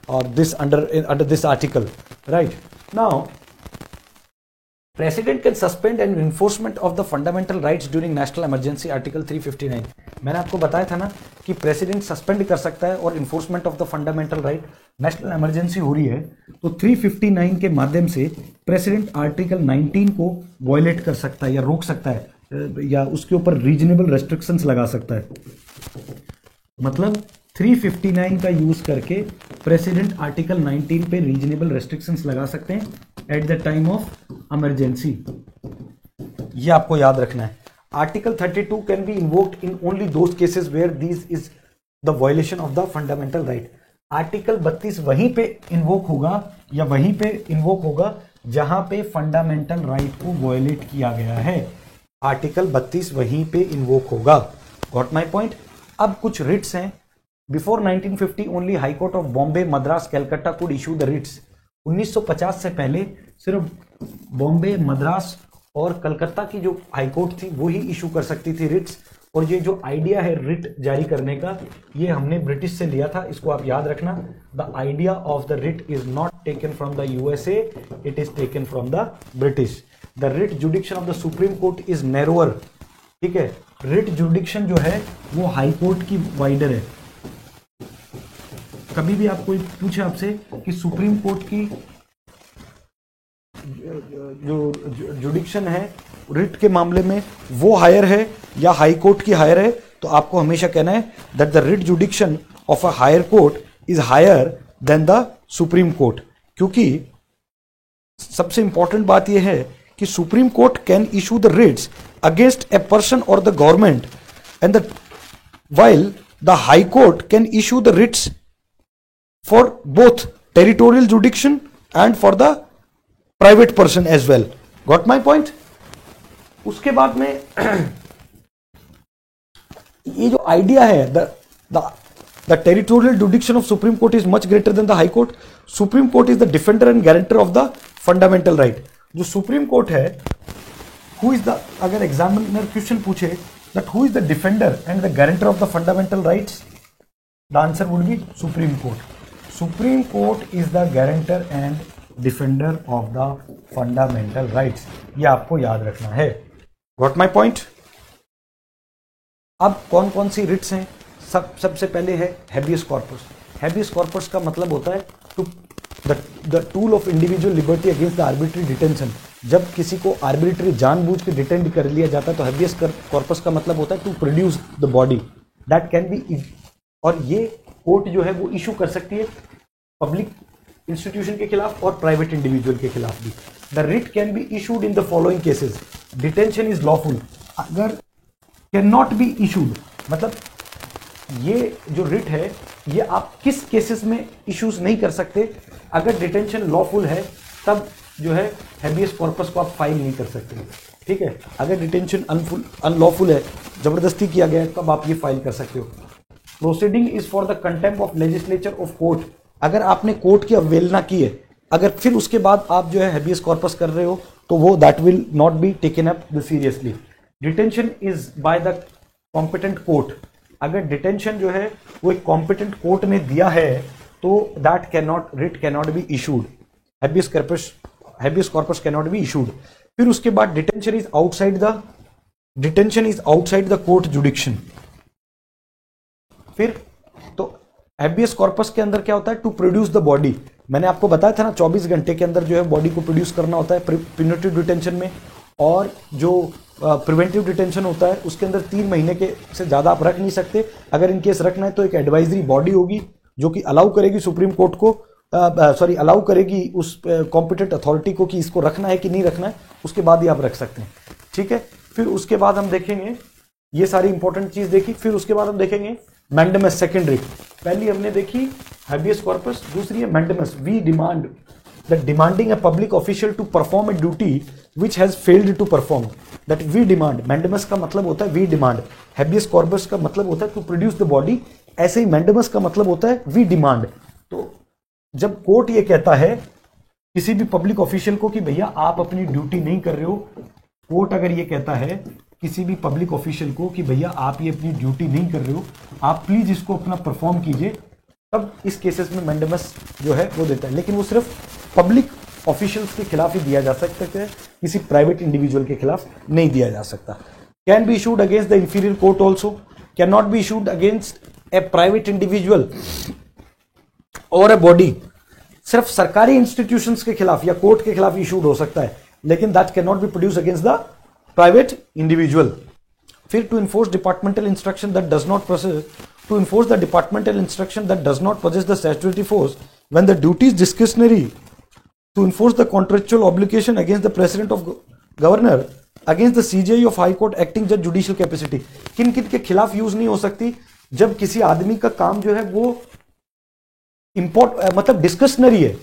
or this under this article, right? Now president can suspend and enforcement of the fundamental rights during national emergency, article 359। मैंने आपको बताया था ना कि प्रेसिडेंट सस्पेंड कर सकता है और enforcement of the fundamental right, national emergency हो रही है तो 359 के माध्यम से प्रेसिडेंट आर्टिकल 19 को वायलेट कर सकता है या रोक सकता है या उसके ऊपर रीजनेबल रेस्ट्रिक्शंस लगा सकता है। मतलब 359 का यूज करके प्रेसिडेंट आर्टिकल 19 पे रीजनेबल रेस्ट्रिक्शंस लगा सकते हैं at the time of emergency, ये आपको याद रखना है। Article 32 can be invoked in only those cases where this is the violation of the fundamental right. Article 32 वहीं पे इन्वोक होगा या वहीं पे इन्वोक होगा जहां पे फंडामेंटल राइट को वायलेट किया गया है। आर्टिकल 32 वहीं पे इन्वोक होगा। Got my point. अब कुछ रिट्स हैं। Before 1950 only high court of Bombay, Madras, Calcutta could issue the writs. 1950 से पहले सिर्फ बॉम्बे, मद्रास और कलकत्ता की जो हाई कोर्ट थी वो ही इशू कर सकती थी रिट्स। और ये जो आइडिया है रिट जारी करने का, ये हमने ब्रिटिश से लिया था, इसको आप याद रखना। The idea of the writ is not taken from the USA, it is taken from the British. The writ jurisdiction of the supreme court is narrower, ठीक है। रिट जुडिक्शन जो है वो हाई कोर्ट की वाइडर है। कभी भी आप कोई पूछे आपसे कि सुप्रीम कोर्ट की जो जुडिक्शन है रिट के मामले में वो हायर है या हाई कोर्ट की हायर है, तो आपको हमेशा कहना है that the writ jurisdiction of a higher court is higher than the supreme Court. क्योंकि सबसे इंपॉर्टेंट बात यह है कि Supreme Court can issue the writs against a person और the government and the while the high court can issue the writs for both territorial jurisdiction and for the private person as well. Got my point? उसके बाद में ये जो आइडिया है the territorial jurisdiction of Supreme Court is much greater than the High Court. Supreme Court is the defender and guarantor of the fundamental right. जो सुप्रीम कोर्ट है, who is the, अगर एग्जामिनर क्वेश्चन पूछे that who is the defender and the guarantor of the fundamental rights, the answer would be Supreme Court. Supreme Court is the guarantor and defender of the fundamental rights. ये आपको याद रखना है. Got my point? अब कौन कौन सी रिट्स हैं? सबसे पहले है हैबियस कॉर्पस. हैबियस कॉर्पस का मतलब होता है to the tool of individual liberty against the arbitrary detention. जब किसी को आर्बिट्री जानबूझ के डिटेंड कर लिया जाता है तो हैबियस कॉर्पस का मतलब होता है to produce the body that can be, और ये कोर्ट जो है वो इशू कर सकती है पब्लिक इंस्टीट्यूशन के खिलाफ और प्राइवेट इंडिविजुअल के खिलाफ भी. The writ can be issued in the following cases. Detention is lawful. अगर कैन नॉट बी इशूड मतलब ये जो रिट है ये आप किस केसेस में इश्यूज नहीं कर सकते? अगर डिटेंशन लॉफुल है तब जो है हैबियस कॉर्पस को आप फाइल नहीं कर सकते. ठीक है, अगर डिटेंशन अनलॉफुल है, जबरदस्ती किया गया है, तब आप ये फाइल कर सकते हो. Proceeding is for the contempt of legislature of court. अगर आपने कोर्ट की अवहेलना की है, अगर फिर उसके बाद आप जो है हैबियस कॉर्पस कर रहे हो तो वो that will not be taken up seriously. Detention is by the competent court. अगर डिटेंशन जो है वो एक कॉम्पिटेंट कोर्ट ने दिया है तो that writ cannot be issued. Habeas corpus cannot be issued. फिर उसके बाद detention is outside the court jurisdiction. फिर तो हैबियस कॉर्पस के अंदर क्या होता है? To produce the body. मैंने आपको बताया था ना 24 घंटे के अंदर जो है बॉडी को प्रोड्यूस करना होता है प्यूनिटिव डिटेंशन में, और जो प्रिवेंटिव डिटेंशन होता है उसके अंदर 3 महीने के से ज्यादा आप रख नहीं सकते. अगर इन केस रखना है तो एक एडवाइजरी बॉडी होगी जो कि अलाउ करेगी सुप्रीम कोर्ट को, अलाउ करेगी उस कॉम्पिटेंट अथॉरिटी को कि इसको रखना है कि नहीं रखना है. उसके बाद ही आप रख सकते हैं. ठीक है, फिर उसके बाद हम देखेंगे, ये सारी इंपॉर्टेंट चीज देखी. फिर उसके बाद हम देखेंगे मैंडेमस सेकेंड रिट. पहली हमने देखी हैबियस कॉर्पस, दूसरी है mandamus. We demand that demanding a public official to perform a duty which has failed to perform, that we demand, mandamus का मतलब होता है we demand, habeas corpus का मतलब होता है to produce the body, ऐसे ही mandamus का मतलब होता है we demand। तो जब कोर्ट ये कहता है किसी भी पब्लिक ऑफिशियल को कि भैया आप अपनी ड्यूटी नहीं कर रहे हो, कोर्ट अगर ये कहता है किसी भी पब्लिक ऑफिशियल को कि भैया आप ये अपनी ड्यूटी नहीं कर रहे हो, आप प्लीज इसको अपना परफॉर्म कीजिए, तब इस केसेस में मैंडेमस जो है वो देता है। लेकिन वो सिर्फ पब्लिक ऑफिशियल्स के खिलाफ ही दिया जा सकता है, किसी प्राइवेट इंडिविजुअल के खिलाफ नहीं दिया जा सकता। Can be issued against the inferior court also, can not be issued against A private individual और ए बॉडी। सिर्फ सरकारी इंस्टीट्यूशंस के खिलाफ या कोर्ट के खिलाफ इशूड हो सकता है, लेकिन that can not be produce against the private individual. फिर to enforce departmental instruction that does not process, to enforce the departmental instruction that does not possess the statutory force when the duty is discretionary, to enforce the contractual obligation against the president of governor, against the CJI of high court acting judge judicial capacity। किन किन के खिलाफ यूज नहीं हो सकती? जब किसी आदमी का काम जो है वो मतलब डिस्क्रिशनरी है,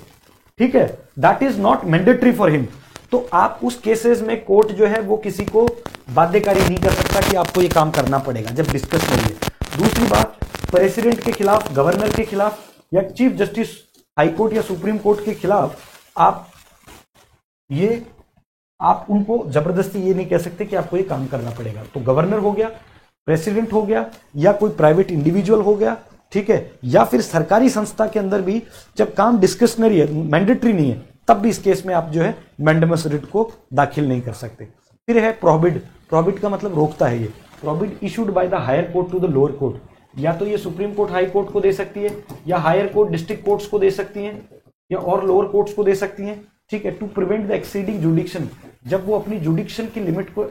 ठीक है, that is not mandatory for him, तो आप उस केसेस में कोर्ट जो है वो किसी को बाध्यकारी नहीं कर सकता कि आपको ये काम करना पड़ेगा जब डिस्क्रिशनरी है। दूसरी बात, प्रेसिडेंट के खिलाफ, गवर्नर के खिलाफ या चीफ जस्टिस हाई कोर्ट या सुप्रीम कोर्ट के खिलाफ आप उनको जबरदस्ती ये नहीं कह सकते कि आपको ये काम करना पड़ेगा। तो गवर्नर हो गया, प्रेसिडेंट हो गया, या कोई प्राइवेट इंडिविजुअल हो गया, ठीक है, या फिर सरकारी संस्था के अंदर भी जब काम डिस्क्रिशनरी है, मैंडेटरी नहीं है, तब भी इस केस में आप जो है मैंडेमस रिट को दाखिल नहीं कर सकते। फिर है प्रोहिबिट, प्रोहिबिट का मतलब रोकता है। ये prohibit issued by the higher court to the lower court, या तो ये सुप्रीम कोर्ट हाई कोर्ट को दे सकती है, या हायर कोर्ट डिस्ट्रिक्ट कोर्ट्स को दे सकती हैं, या और लोअर कोर्ट्स को दे सकती हैं, ठीक है, to prevent the exceeding jurisdiction, जब वो अपनी जुडिक्शन की लिमिट को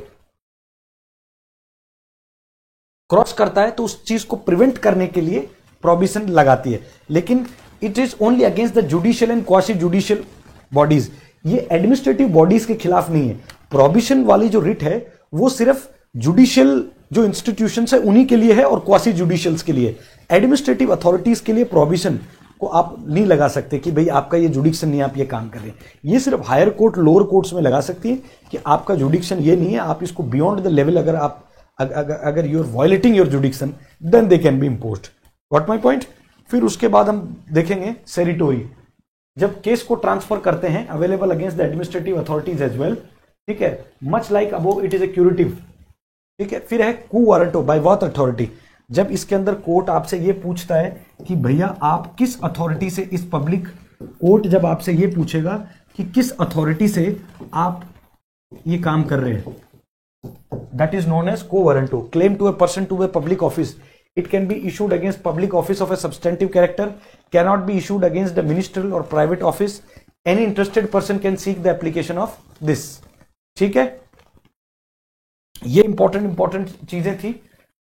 क्रॉस करता है तो उस चीज को प्रिवेंट करने के लिए प्रोहिबिशन लगाती है। लेकिन it is only against the judicial and quasi judicial bodies, ये एडमिनिस्ट्रेटिव बॉडीज के खिलाफ नहीं है। प्रोहिबिशन वाली जो रिट है वो सिर्फ जुडिशियल जो इंस्टीट्यूशंस है उन्हीं के लिए है और क्वासी जुडिशियल्स के लिए। एडमिनिस्ट्रेटिव अथॉरिटीज के लिए प्रोहिबिशन को आप नहीं लगा सकते कि भाई आपका ये जुडिक्शन नहीं है, आप ये काम कर रहे हैं। ये सिर्फ हायर कोर्ट लोअर कोर्ट्स में लगा सकती है कि आपका जुडिक्शन ये नहीं है, आप इसको बियॉन्ड द लेवल अगर you are violating your jurisdiction then they can be imposed. Got my point. फिर उसके बाद हम देखेंगे सेरिटोरी, जब केस को ट्रांसफर करते हैं, available against the administrative authorities as well, ठीक है, much like above it is a curative, ठीक है। फिर है quo warranto by what authority, जब इसके अंदर कोर्ट आपसे ये पूछता है कि भैया आप किस अथॉरिटी से इस पब्लिक, कोर्ट जब आपसे ये पूछेगा कि किस अथॉरिटी से आप ये काम कर रहे हैं, that is known as quo warranto. Claim to a person to a public office, it can be issued against public office of a substantive character, cannot be issued against the ministerial or private office, any interested person can seek the application of this, ठीक है। ये इंपॉर्टेंट चीजें थी।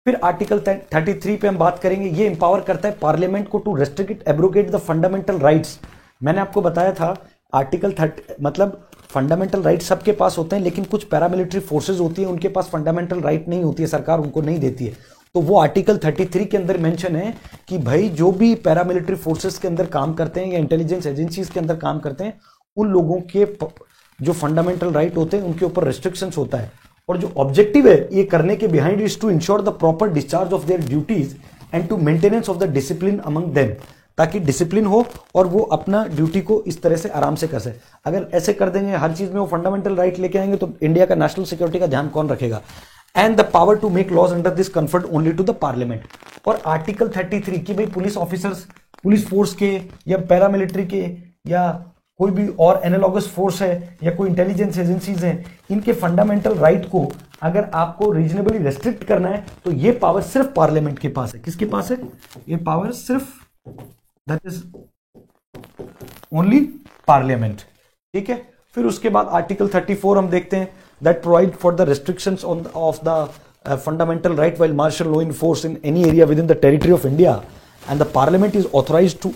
फिर आर्टिकल 33 पे हम बात करेंगे, ये इंपावर करता है पार्लियामेंट को to restrict abrogate the fundamental rights. मैंने आपको बताया था आर्टिकल 30 मतलब फंडामेंटल राइट सबके पास होते हैं, लेकिन कुछ पैरामिलिट्री फोर्सेज होती है उनके पास फंडामेंटल राइट नहीं होती है, सरकार उनको नहीं देती है। तो वो आर्टिकल 33 के अंदर मेंशन है कि भाई जो भी पैरामिलिट्री फोर्सेस के अंदर काम करते हैं या इंटेलिजेंस एजेंसीज के अंदर काम करते हैं, उन लोगों के जो फंडामेंटल राइट होते हैं उनके ऊपर रेस्ट्रिक्शंस होता है। और जो ऑब्जेक्टिव है ये करने के behind is to ensure the proper discharge of their duties and to maintenance of the discipline among them, ताकि डिसिप्लिन हो और वो अपना ड्यूटी को इस तरह से आराम से कर सके। अगर ऐसे कर देंगे, हर चीज में वो फंडामेंटल राइट लेके आएंगे, तो इंडिया का नेशनल सिक्योरिटी का ध्यान कौन रखेगा। And the power to make laws under this conferred only to the parliament. और आर्टिकल 33 की भाई पुलिस ऑफिसर्स, पुलिस फोर्स के या पैरामिलिट्री के या कोई भी और एनालॉगस फोर्स है या कोई इंटेलिजेंस एजेंसीज हैं, इनके फंडामेंटल राइट को अगर आपको रीजनेबली रेस्ट्रिक्ट करना है तो ये पावर सिर्फ पार्लियामेंट के पास है। किसके पास है ये पावर? सिर्फ दैट इज ओनली पार्लियामेंट, ठीक है। फिर उसके बाद आर्टिकल 34 हम देखते हैं, that provide for the restrictions of the fundamental right while martial law in force in any area within the territory of India, and the parliament is authorized to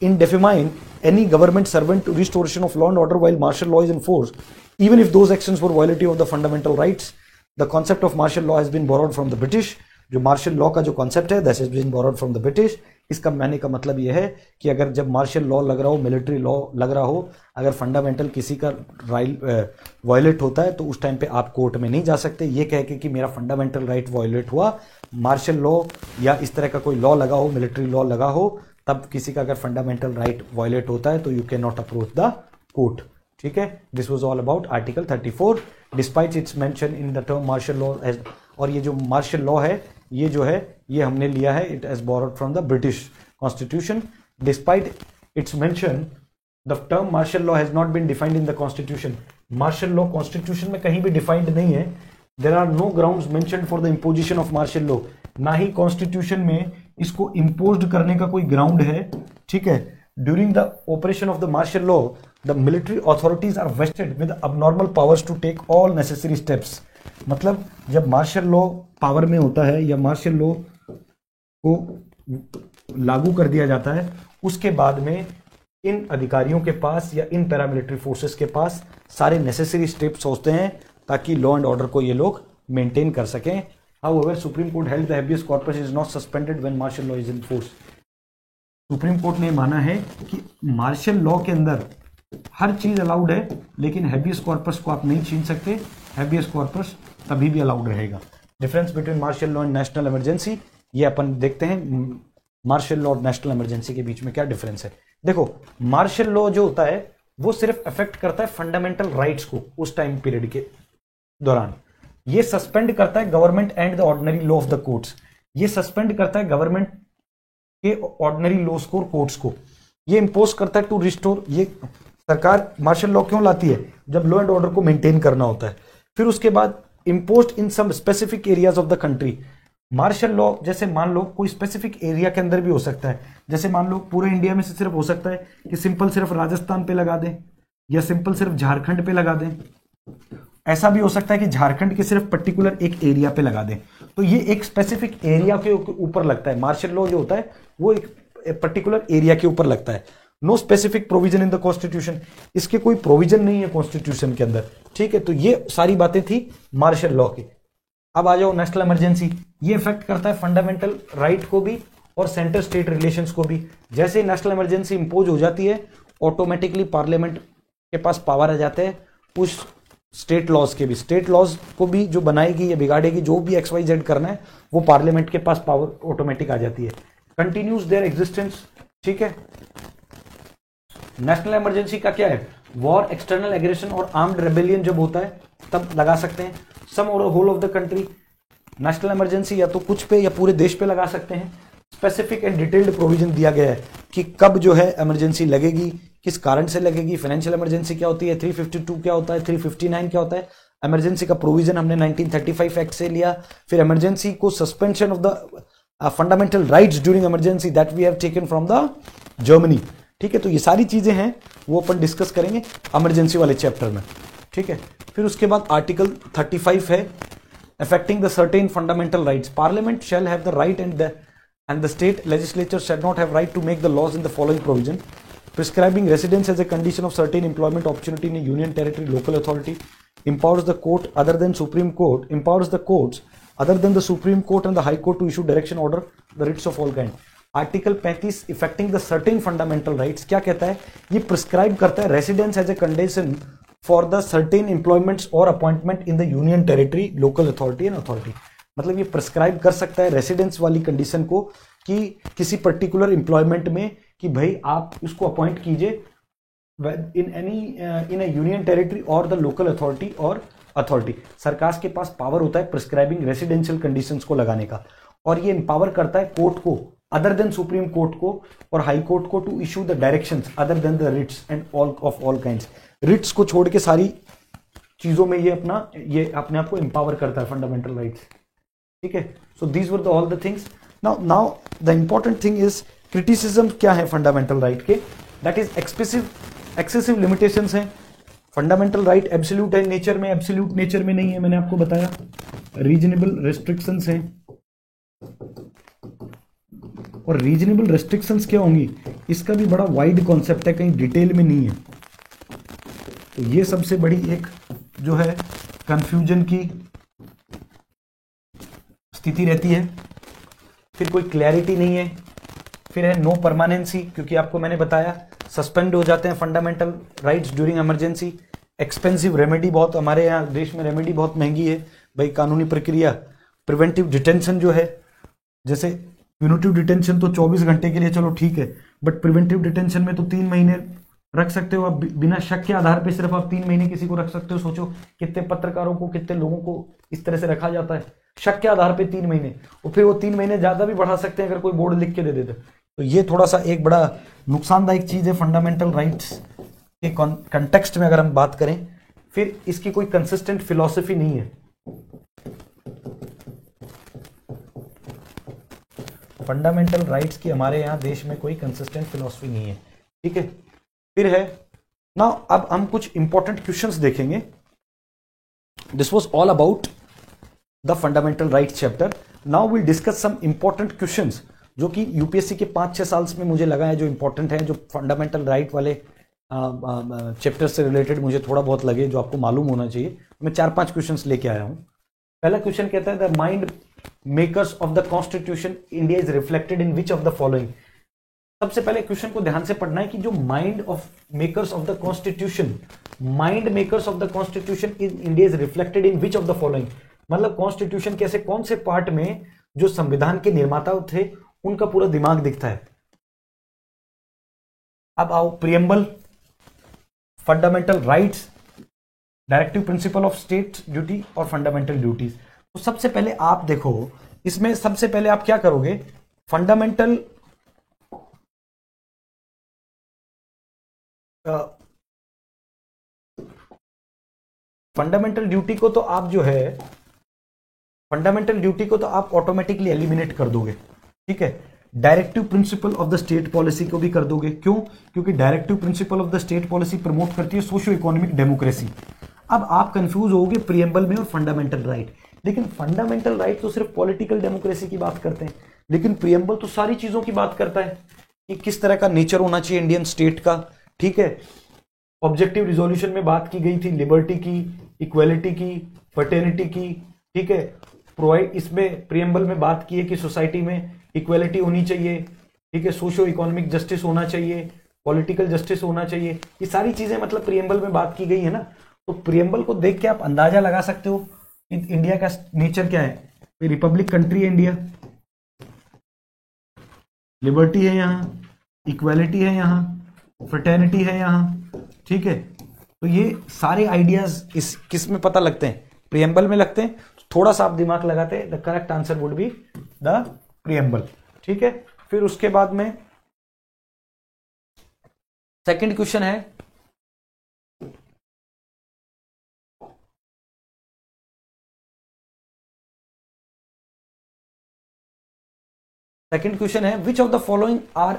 indefine any government servant to restoration of law and order while martial law is in force, even if those actions were violative of the fundamental rights. The concept of martial law has been borrowed from the British. जो martial law का जो concept है, that has been borrowed from the British. इसका कहने का मतलब यह है कि अगर जब मार्शल लॉ लग रहा हो, मिलिट्री लॉ लग रहा हो, अगर फंडामेंटल किसी का वायलेट होता है तो उस टाइम पे आप कोर्ट में नहीं जा सकते ये कह के कि मेरा फंडामेंटल राइट वायलेट हुआ। मार्शल लॉ या इस तरह का कोई लॉ लगा हो, मिलिट्री लॉ लगा हो, तब किसी का अगर फंडामेंटल राइट वायलेट होता है तो you can not approach the court. ठीक है, this was all about article 34 despite its mention in the term martial law. और ये जो मार्शल लॉ है ये जो है ये हमने लिया है, it has borrowed from the British constitution. Despite its mention the term martial law has not been defined in the constitution. Martial law constitution में कहीं भी डिफाइंड नहीं है। There are no grounds mentioned for the imposition of martial law. ना ही कॉन्स्टिट्यूशन में इसको इम्पोज्ड करने का कोई ग्राउंड है। ठीक है, during the operation of the martial law the military authorities are vested with abnormal powers to take all necessary steps. मतलब जब मार्शल लॉ पावर में होता है या मार्शल लॉ को लागू कर दिया जाता है, उसके बाद में इन अधिकारियों के पास या इन पैरामिलिट्री फोर्सेस के पास सारे नेसेसरी स्टेप्स होते हैं ताकि लॉ एंड ऑर्डर को ये लोग मेंटेन कर सकें। However, Supreme Court held the habeas corpus is not suspended when martial law is in force. Supreme court ने माना है कि मार्शल लॉ के अंदर हर चीज अलाउड है, लेकिन हैबियस कॉर्पस को आप नहीं छीन सकते। हैबियस कॉर्पस तभी भी अलाउड रहेगा। Difference between martial law and national emergency, ये अपन देखते हैं मार्शल लॉ और नेशनल इमरजेंसी के बीच में क्या डिफरेंस है। देखो, मार्शल लॉ जो होता है वो सिर्फ अफेक्ट करता है फंडामेंटल राइट्स को उस टाइम पीरियड के दौरान। ये सस्पेंड करता है government and the ordinary law of the courts. ये सस्पेंड करता है गवर्नमेंट के ऑर्डिनरी लॉस को, कोर्ट्स को। ये इंपोज करता है टू रिस्टोर। ये सरकार मार्शल लॉ क्यों लाती है? जब लॉ एंड ऑर्डर को मेंटेन करना होता है। फिर उसके बाद imposed in some specific areas of the country. Martial law जैसे मान लो कोई स्पेसिफिक एरिया के अंदर भी हो सकता है। जैसे मान लो पूरे इंडिया में से सिर्फ हो सकता है कि सिंपल सिर्फ राजस्थान पे लगा दें या सिंपल सिर्फ झारखंड पे लगा दें। ऐसा भी हो सकता है कि झारखंड के सिर्फ पर्टिकुलर एक एरिया पे लगा दें। तो ये एक स्पेसिफिक एरिया के ऊपर लगता है। मार्शल लॉ जो होता है वो एक पर्टिकुलर एरिया के ऊपर लगता है। No specific provision in the constitution. इसके कोई प्रोविजन नहीं है कॉन्स्टिट्यूशन के अंदर। ठीक है, तो ये सारी बातें थी मार्शल लॉ की। अब आ जाओ नेशनल इमरजेंसी। ये इफेक्ट करता है फंडामेंटल राइट को भी और सेंटर स्टेट रिलेशंस को भी। जैसे नेशनल इमरजेंसी इंपोज हो जाती है, ऑटोमेटिकली पार्लियामेंट के पास पावर आ जाते हैं उस स्टेट लॉज के भी। स्टेट लॉज को भी जो बनाएगी या बिगाड़ेगी, जो भी XYZ करना है, वो पार्लियामेंट के पास पावर ऑटोमेटिक आ जाती है। Continues there existence. ठीक है, नेशनल इमरजेंसी का क्या है? वॉर, एक्सटर्नल एग्रेशन और आर्म्ड रेबेलियन जब होता है तब लगा सकते हैं। सम और whole of the country. National emergency या तो कुछ पे या पूरे देश पे लगा सकते हैं। स्पेसिफिक एंड डिटेल्ड प्रोविजन दिया गया है कि कब जो है इमरजेंसी लगेगी, किस कारण से लगेगी। फाइनेंशियल इमरजेंसी क्या होती है, 352 क्या होता है, 359 क्या होता है। इमरजेंसी का प्रोविजन हमने 1935 एक्ट से लिया। फिर इमरजेंसी को suspension of the fundamental rights during emergency that we have taken from the Germany. ठीक है, तो ये सारी चीजें हैं वो अपन डिस्कस करेंगे इमरजेंसी वाले चैप्टर में। ठीक है, फिर उसके बाद आर्टिकल 35 है affecting the certain fundamental rights. Parliament shall have the right and the state legislature shall not have right to make the laws in the following provision: prescribing residence as a condition of certain employment opportunity in a union territory, local authority, empowers the court other than Supreme Court, empowers the courts other than the Supreme Court and the High Court to issue direction order, the writs of all kind. Article 35 effecting the certain fundamental rights क्या कहता है? ये प्रिस्क्राइब करता है residence as a condition for the certain employments और appointment in the union territory, local authority and authority. मतलब ये प्रिस्क्राइब कर सकता है रेसिडेंस वाली कंडीशन को कि किसी पर्टिकुलर एम्प्लॉयमेंट में कि भाई आप उसको अपॉइंट कीजिए इन ए यूनियन टेरिटरी और द लोकल अथॉरिटी और अथॉरिटी। सरकार के पास पावर होता है प्रिस्क्राइबिंग रेसिडेंशियल कंडीशंस को लगाने का, और ये एम्पावर करता है कोर्ट को अदर देन सुप्रीम कोर्ट को और हाई कोर्ट को to issue the directions other than the writs and all of all kinds. Writs को छोड़ के सारी चीजों में ये अपने आप को एम्पावर करता है फंडामेंटल राइट्स। ठीक है, so these were the all the things. Now the important thing is criticism क्या है फंडामेंटल राइट के? दैट इज एक्सेसिव लिमिटेशंस हैं। फंडामेंटल राइट एब्सोल्यूट है नेचर में, एब्सोल्यूट नेचर में नहीं है, मैंने आपको बताया। रीजनेबल रेस्ट्रिक्शंस हैं, और रीजनेबल रेस्ट्रिक्शंस क्या होंगी इसका भी बड़ा वाइड कॉन्सेप्ट है, कहीं डिटेल में नहीं है। तो ये सबसे बड़ी एक जो है कंफ्यूजन की स्थिति रहती है। फिर कोई क्लैरिटी नहीं है, फिर है नो परमानेंसी, क्योंकि आपको मैंने बताया सस्पेंड हो जाते हैं fundamental rights during emergency. Expensive remedy, बहुत हमारे यहाँ देश में रेमेडी बहुत महंगी है भाई, कानूनी प्रक्रिया। प्रिवेंटिव डिटेंशन जो है, जैसे प्यूनिटिव डिटेंशन तो 24 घंटे के लिए चलो ठीक है, बट प्रिवेंटिव डिटेंशन में तो 3 महीने रख सकते हो आप, बिना शक के आधार पे सिर्फ आप 3 महीने किसी को रख सकते हो। सोचो कितने पत्रकारों को, कितने लोगों को इस तरह से रखा जाता है, शक के आधार पे 3 महीने, और फिर वो 3 महीने ज्यादा भी बढ़ा सकते हैं अगर कोई बोर्ड लिख के दे देते। तो ये थोड़ा सा एक बड़ा नुकसानदायक चीज है फंडामेंटल राइट्स के कंटेक्स्ट में अगर हम बात करें। फिर इसकी कोई कंसिस्टेंट फिलॉसफी नहीं है, फंडामेंटल राइट्स की हमारे यहां देश में कोई कंसिस्टेंट फिलॉसफी नहीं है, ठीक है। फिर है ना, अब हम कुछ इंपॉर्टेंट क्वेश्चंस देखेंगे। This was all about the fundamental rights chapter. Now will discuss some important questions जो कि यूपीएससी के 5-6 साल में मुझे लगा है जो इंपॉर्टेंट है, जो फंडामेंटल राइट वाले चैप्टर से रिलेटेड मुझे थोड़ा बहुत लगे, जो आपको मालूम होना चाहिए। मैं 4-5 क्वेश्चंस लेके आया हूं। पहला क्वेश्चन कहता है the mind makers of the constitution India is reflected in which of the following. सबसे पहले क्वेश्चन को ध्यान से पढ़ना है कि जो mind of makers of the constitution, mind makers of the constitution in India is reflected in which of the following, मतलब कॉन्स्टिट्यूशन कैसे, कौन से पार्ट में जो संविधान के निर्माता थे उनका पूरा दिमाग दिखता है। अब आओ, preamble, fundamental rights, directive principle of state duty और फंडामेंटल ड्यूटीज। तो सबसे पहले आप देखो, इसमें सबसे पहले आप क्या करोगे, फंडामेंटल ड्यूटी को तो आप जो है, फंडामेंटल ड्यूटी को तो आप ऑटोमेटिकली एलिमिनेट कर दोगे, ठीक है। Directive principle of the state policy को भी कर दोगे, क्यों, क्योंकि directive principle of the state policy promote करती है सोशियो इकोनॉमिक डेमोक्रेसी। अब आप कंफ्यूज होगे प्रियम्बल में और फंडामेंटल राइट, लेकिन फंडामेंटल राइट तो सिर्फ पॉलिटिकल डेमोक्रेसी की बात करते हैं, लेकिन प्रियम्बल तो सारी चीजों की बात करता है कि किस तरह का नेचर होना चाहिए इंडियन स्टेट का, ठीक है। ऑब्जेक्टिव रिजोल्यूशन में बात की गई थी लिबर्टी की, इक्वेलिटी की, फर्टेनिटी की, ठीक है। प्रोवाइड, इसमें प्रियम्बल में बात की है कि सोसाइटी में इक्वेलिटी होनी चाहिए, ठीक है, सोशियो इकोनॉमिक जस्टिस होना चाहिए, पॉलिटिकल जस्टिस होना चाहिए, ये सारी चीजें मतलब प्रियम्बल में बात की गई है ना। तो प्रियम्बल को देख के आप अंदाजा लगा सकते हो इंडिया का नेचर क्या है। रिपब्लिक कंट्री है इंडिया, लिबर्टी है यहाँ, इक्वेलिटी है यहाँ, फ्रेटर्निटी है यहाँ, ठीक है। तो ये सारे आइडियाज इस किस में पता लगते हैं, प्रियम्बल में लगते हैं। थोड़ा सा आप दिमाग लगाते हैं, the correct answer would be the preamble, ठीक है। फिर उसके बाद में सेकंड क्वेश्चन है, which of the following are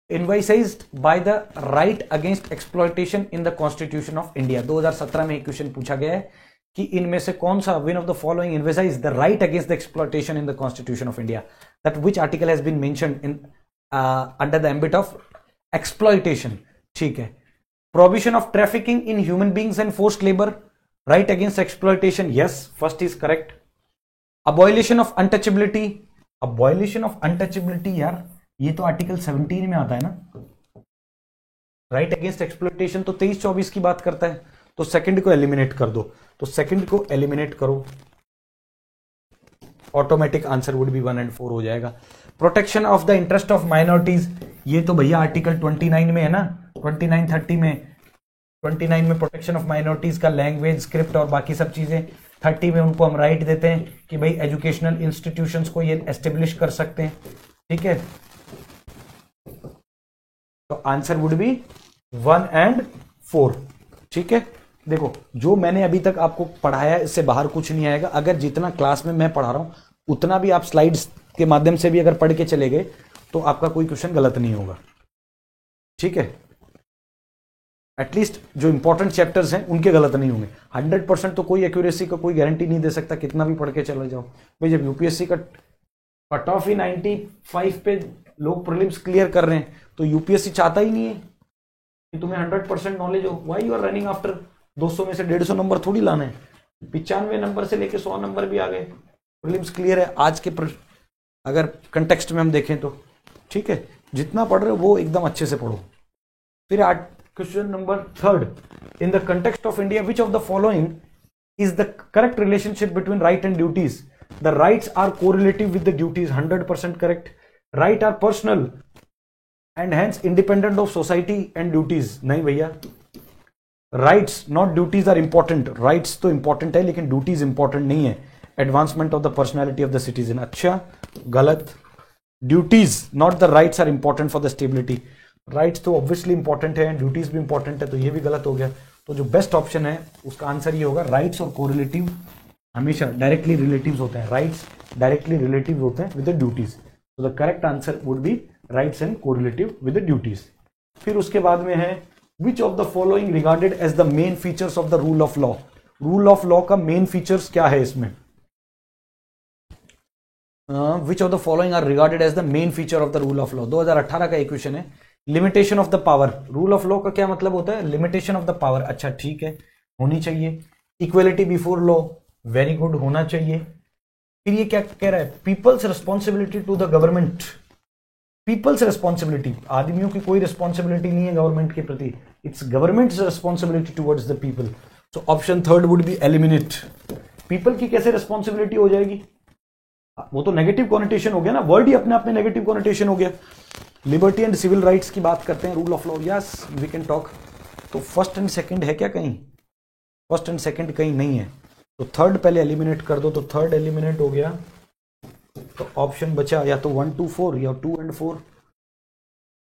envisaged by the right against exploitation in the constitution of India. 2017 में एक क्वेश्चन पूछा गया है कि इनमें से कौन सा, which of the following envisage the right against the exploitation in the constitution of India, that which article has been mentioned in under the ambit of exploitation, ठीक है। Prohibition of trafficking in human beings and forced labour, right against exploitation, yes, first is correct. Abolition of untouchability, abolition of untouchability यार ये तो आर्टिकल 17 में आता है ना। राइट अगेंस्ट एक्सप्लॉयटेशन तो 23-24 की बात करता है, तो सेकंड को एलिमिनेट कर दो, तो सेकंड को एलिमिनेट करो, ऑटोमेटिक आंसर वुड बी 1 और 4 हो जाएगा। Protection of the interest of minorities, ये तो भैया आर्टिकल 29 में है ना, 29-30 में, 29 में प्रोटेक्शन ऑफ माइनॉरिटीज का लैंग्वेज, स्क्रिप्ट और बाकी सब चीजें, 30 में उनको हम राइट देते हैं कि भाई एजुकेशनल इंस्टीट्यूशंस को ये एस्टेब्लिश कर सकते हैं, ठीक है। तो आंसर वुड बी 1 और 4, ठीक है। देखो जो मैंने अभी तक आपको पढ़ाया है इससे बाहर कुछ नहीं आएगा। अगर जितना क्लास में मैं पढ़ा रहा हूं उतना भी आप स्लाइड्स के माध्यम से भी अगर पढ़ के चले गए तो आपका कोई क्वेश्चन गलत नहीं होगा, ठीक है। एटलीस्ट जो इंपॉर्टेंट चैप्टर्स हैं उनके गलत नहीं होंगे। 100% तो कोई एक्यूरेसी का कोई गारंटी नहीं दे सकता कितना भी पढ़ के चले जाओ भाई। जब यूपीएससी का कट ऑफ ही 95 पे लोग प्रीलिम्स क्लियर कर रहे हैं तो यूपीएससी चाहता ही नहीं है कि तुम्हें 100% नॉलेज हो। Why you are running after 200 में से 150 नंबर थोड़ी लाना है, 95 नंबर से लेके 100 नंबर भी आ गए, प्रीलिम्स क्लियर है आज के अगर कंटेक्स्ट में हम देखें तो, ठीक है, जितना पढ़ रहे हो वो एकदम अच्छे से पढ़ो। फिर question number 3, in the context of India which of the following is the correct relationship between right and duties? The rights are correlative with the duties, 100% correct. Right are personal and hence independent of society and duties, नहीं भैया। Rights not duties are important, rights तो इंपॉर्टेंट है लेकिन ड्यूटीज इंपॉर्टेंट नहीं है। Advancement of the personality of the citizen, अच्छा गलत। Duties not the rights are important for the stability, rights तो ऑब्वियसली इंपॉर्टेंट है, ड्यूटीज भी इंपॉर्टेंट है, तो ये भी गलत हो गया। तो जो बेस्ट ऑप्शन है उसका आंसर ये होगा, राइट्स और कोरिलेटिव हमेशा डायरेक्टली रिलेटिव्स होते हैं, राइट्स डायरेक्टली रिलेटिव होते हैं विद द ड्यूटीज। तो the correct answer would be rights and correlative with the duties. फिर उसके बाद में है which of the following regarded as the main features of the rule of law? Rule of law का मेन फीचर्स क्या है इसमें? Which of the following are regarded as the main feature of the rule of law? 2018 का एक क्वेश्चन है। Limitation of the power, rule of law का क्या मतलब होता है? लिमिटेशन ऑफ द पावर, अच्छा ठीक है, होनी चाहिए। Equality before law, very good, होना चाहिए। फिर ये क्या कह रहा है? People's responsibility to the government, people's responsibility, आदमियों की कोई रिस्पॉन्सिबिलिटी नहीं है गवर्नमेंट के प्रति, it's government's responsibility towards the people. So option 3 would be eliminate. People की कैसे रिस्पॉन्सिबिलिटी हो जाएगी? वो तो नेगेटिव कॉनिटेशन हो गया ना, वर्ड ही अपने आप में नेगेटिव कॉनिटेशन हो गया। लिबर्टी एंड सिविल राइट्स की बात करते हैं, rule of law, yes we can talk. तो फर्स्ट एंड सेकंड है क्या कहीं? फर्स्ट एंड सेकंड कहीं नहीं है, तो थर्ड पहले एलिमिनेट कर दो। तो थर्ड एलिमिनेट हो गया, तो ऑप्शन बचा या तो 1 2 4 या 2 and 4।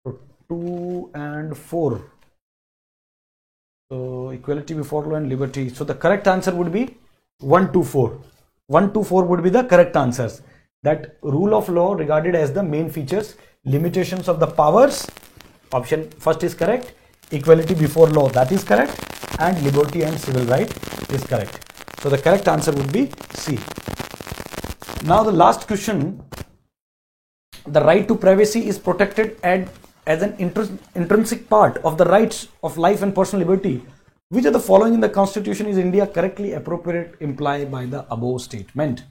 तो 2 and 4, so equality before law and liberty, so the correct answer would be 1 to 4. 1 to 4 would be the correct answers. That rule of law regarded as the main features, limitations of the powers, option first is correct, equality before law, that is correct, and liberty and civil right is correct. So the correct answer would be C. Now the last question, the right to privacy is protected as an intrinsic part of the rights of life and personal liberty. Which of the following in the constitution is India correctly appropriate imply by the above statement?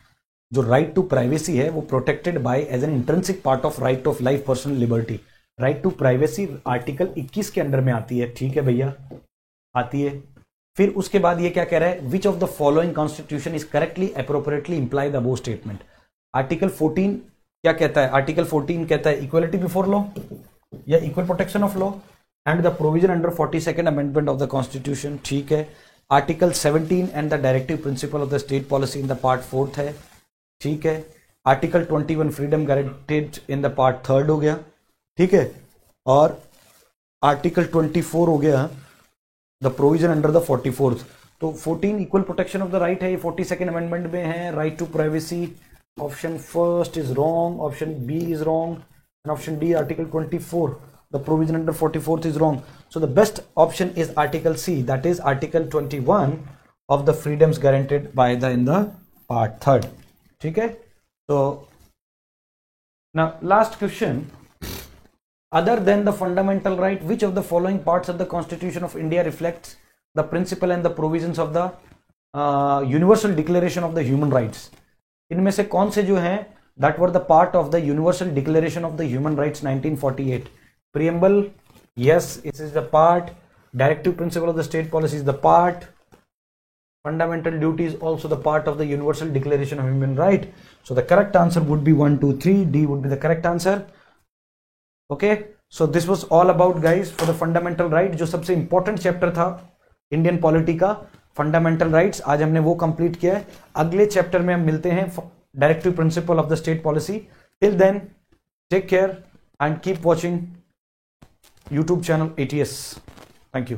जो राइट टू प्राइवेसी है वो protected by as an intrinsic part of right of life personal liberty. Right to privacy article 21 के अंडर में आती है, ठीक है भैया, आती है। फिर उसके बाद ये क्या कह रहा है? Which of the following constitution is correctly appropriately imply the above statement? Article 14 क्या कहता है? आर्टिकल 14 कहता है इक्वलिटी बिफोर लॉ या equal protection of law and the provision under 42nd amendment of the constitution, ठीक है। Article 17 and the directive principle of the state policy in the part 4th है, ठीक है। Article 21 freedom guaranteed in the part 3rd हो गया, ठीक है। और आर्टिकल 24 हो गया the provision under the 44th। तो 14 equal protection of the right है, ये 42nd अमेंडमेंट में है। Right to privacy, option first is wrong, option B is wrong, and option D article 24 the provision under 44th is wrong. So the best option is article C, that is article 21 of the freedoms guaranteed by the in the part 3rd, ठीक है। So now last question, other than the fundamental right, which of the following parts of the constitution of India reflects the principle and the provisions of the universal declaration of the human rights? इनमें से कौन से जो हैं that were the part of the universal declaration of the human rights 1948? Preamble, yes, it is the part. Directive principle of the state policy is the part. Fundamental duty is also the part of the universal declaration of human right. So the correct answer would be 1 2 3, D would be the correct answer. Okay, so this was all about guys for the fundamental right, जो सबसे important chapter था इंडियन पॉलिटी का, फंडामेंटल राइट्स, आज हमने वो कंप्लीट किया है। अगले चैप्टर में हम मिलते हैं directive principle of the state policy. Till then take care and keep watching YouTube channel ATS. Thank you.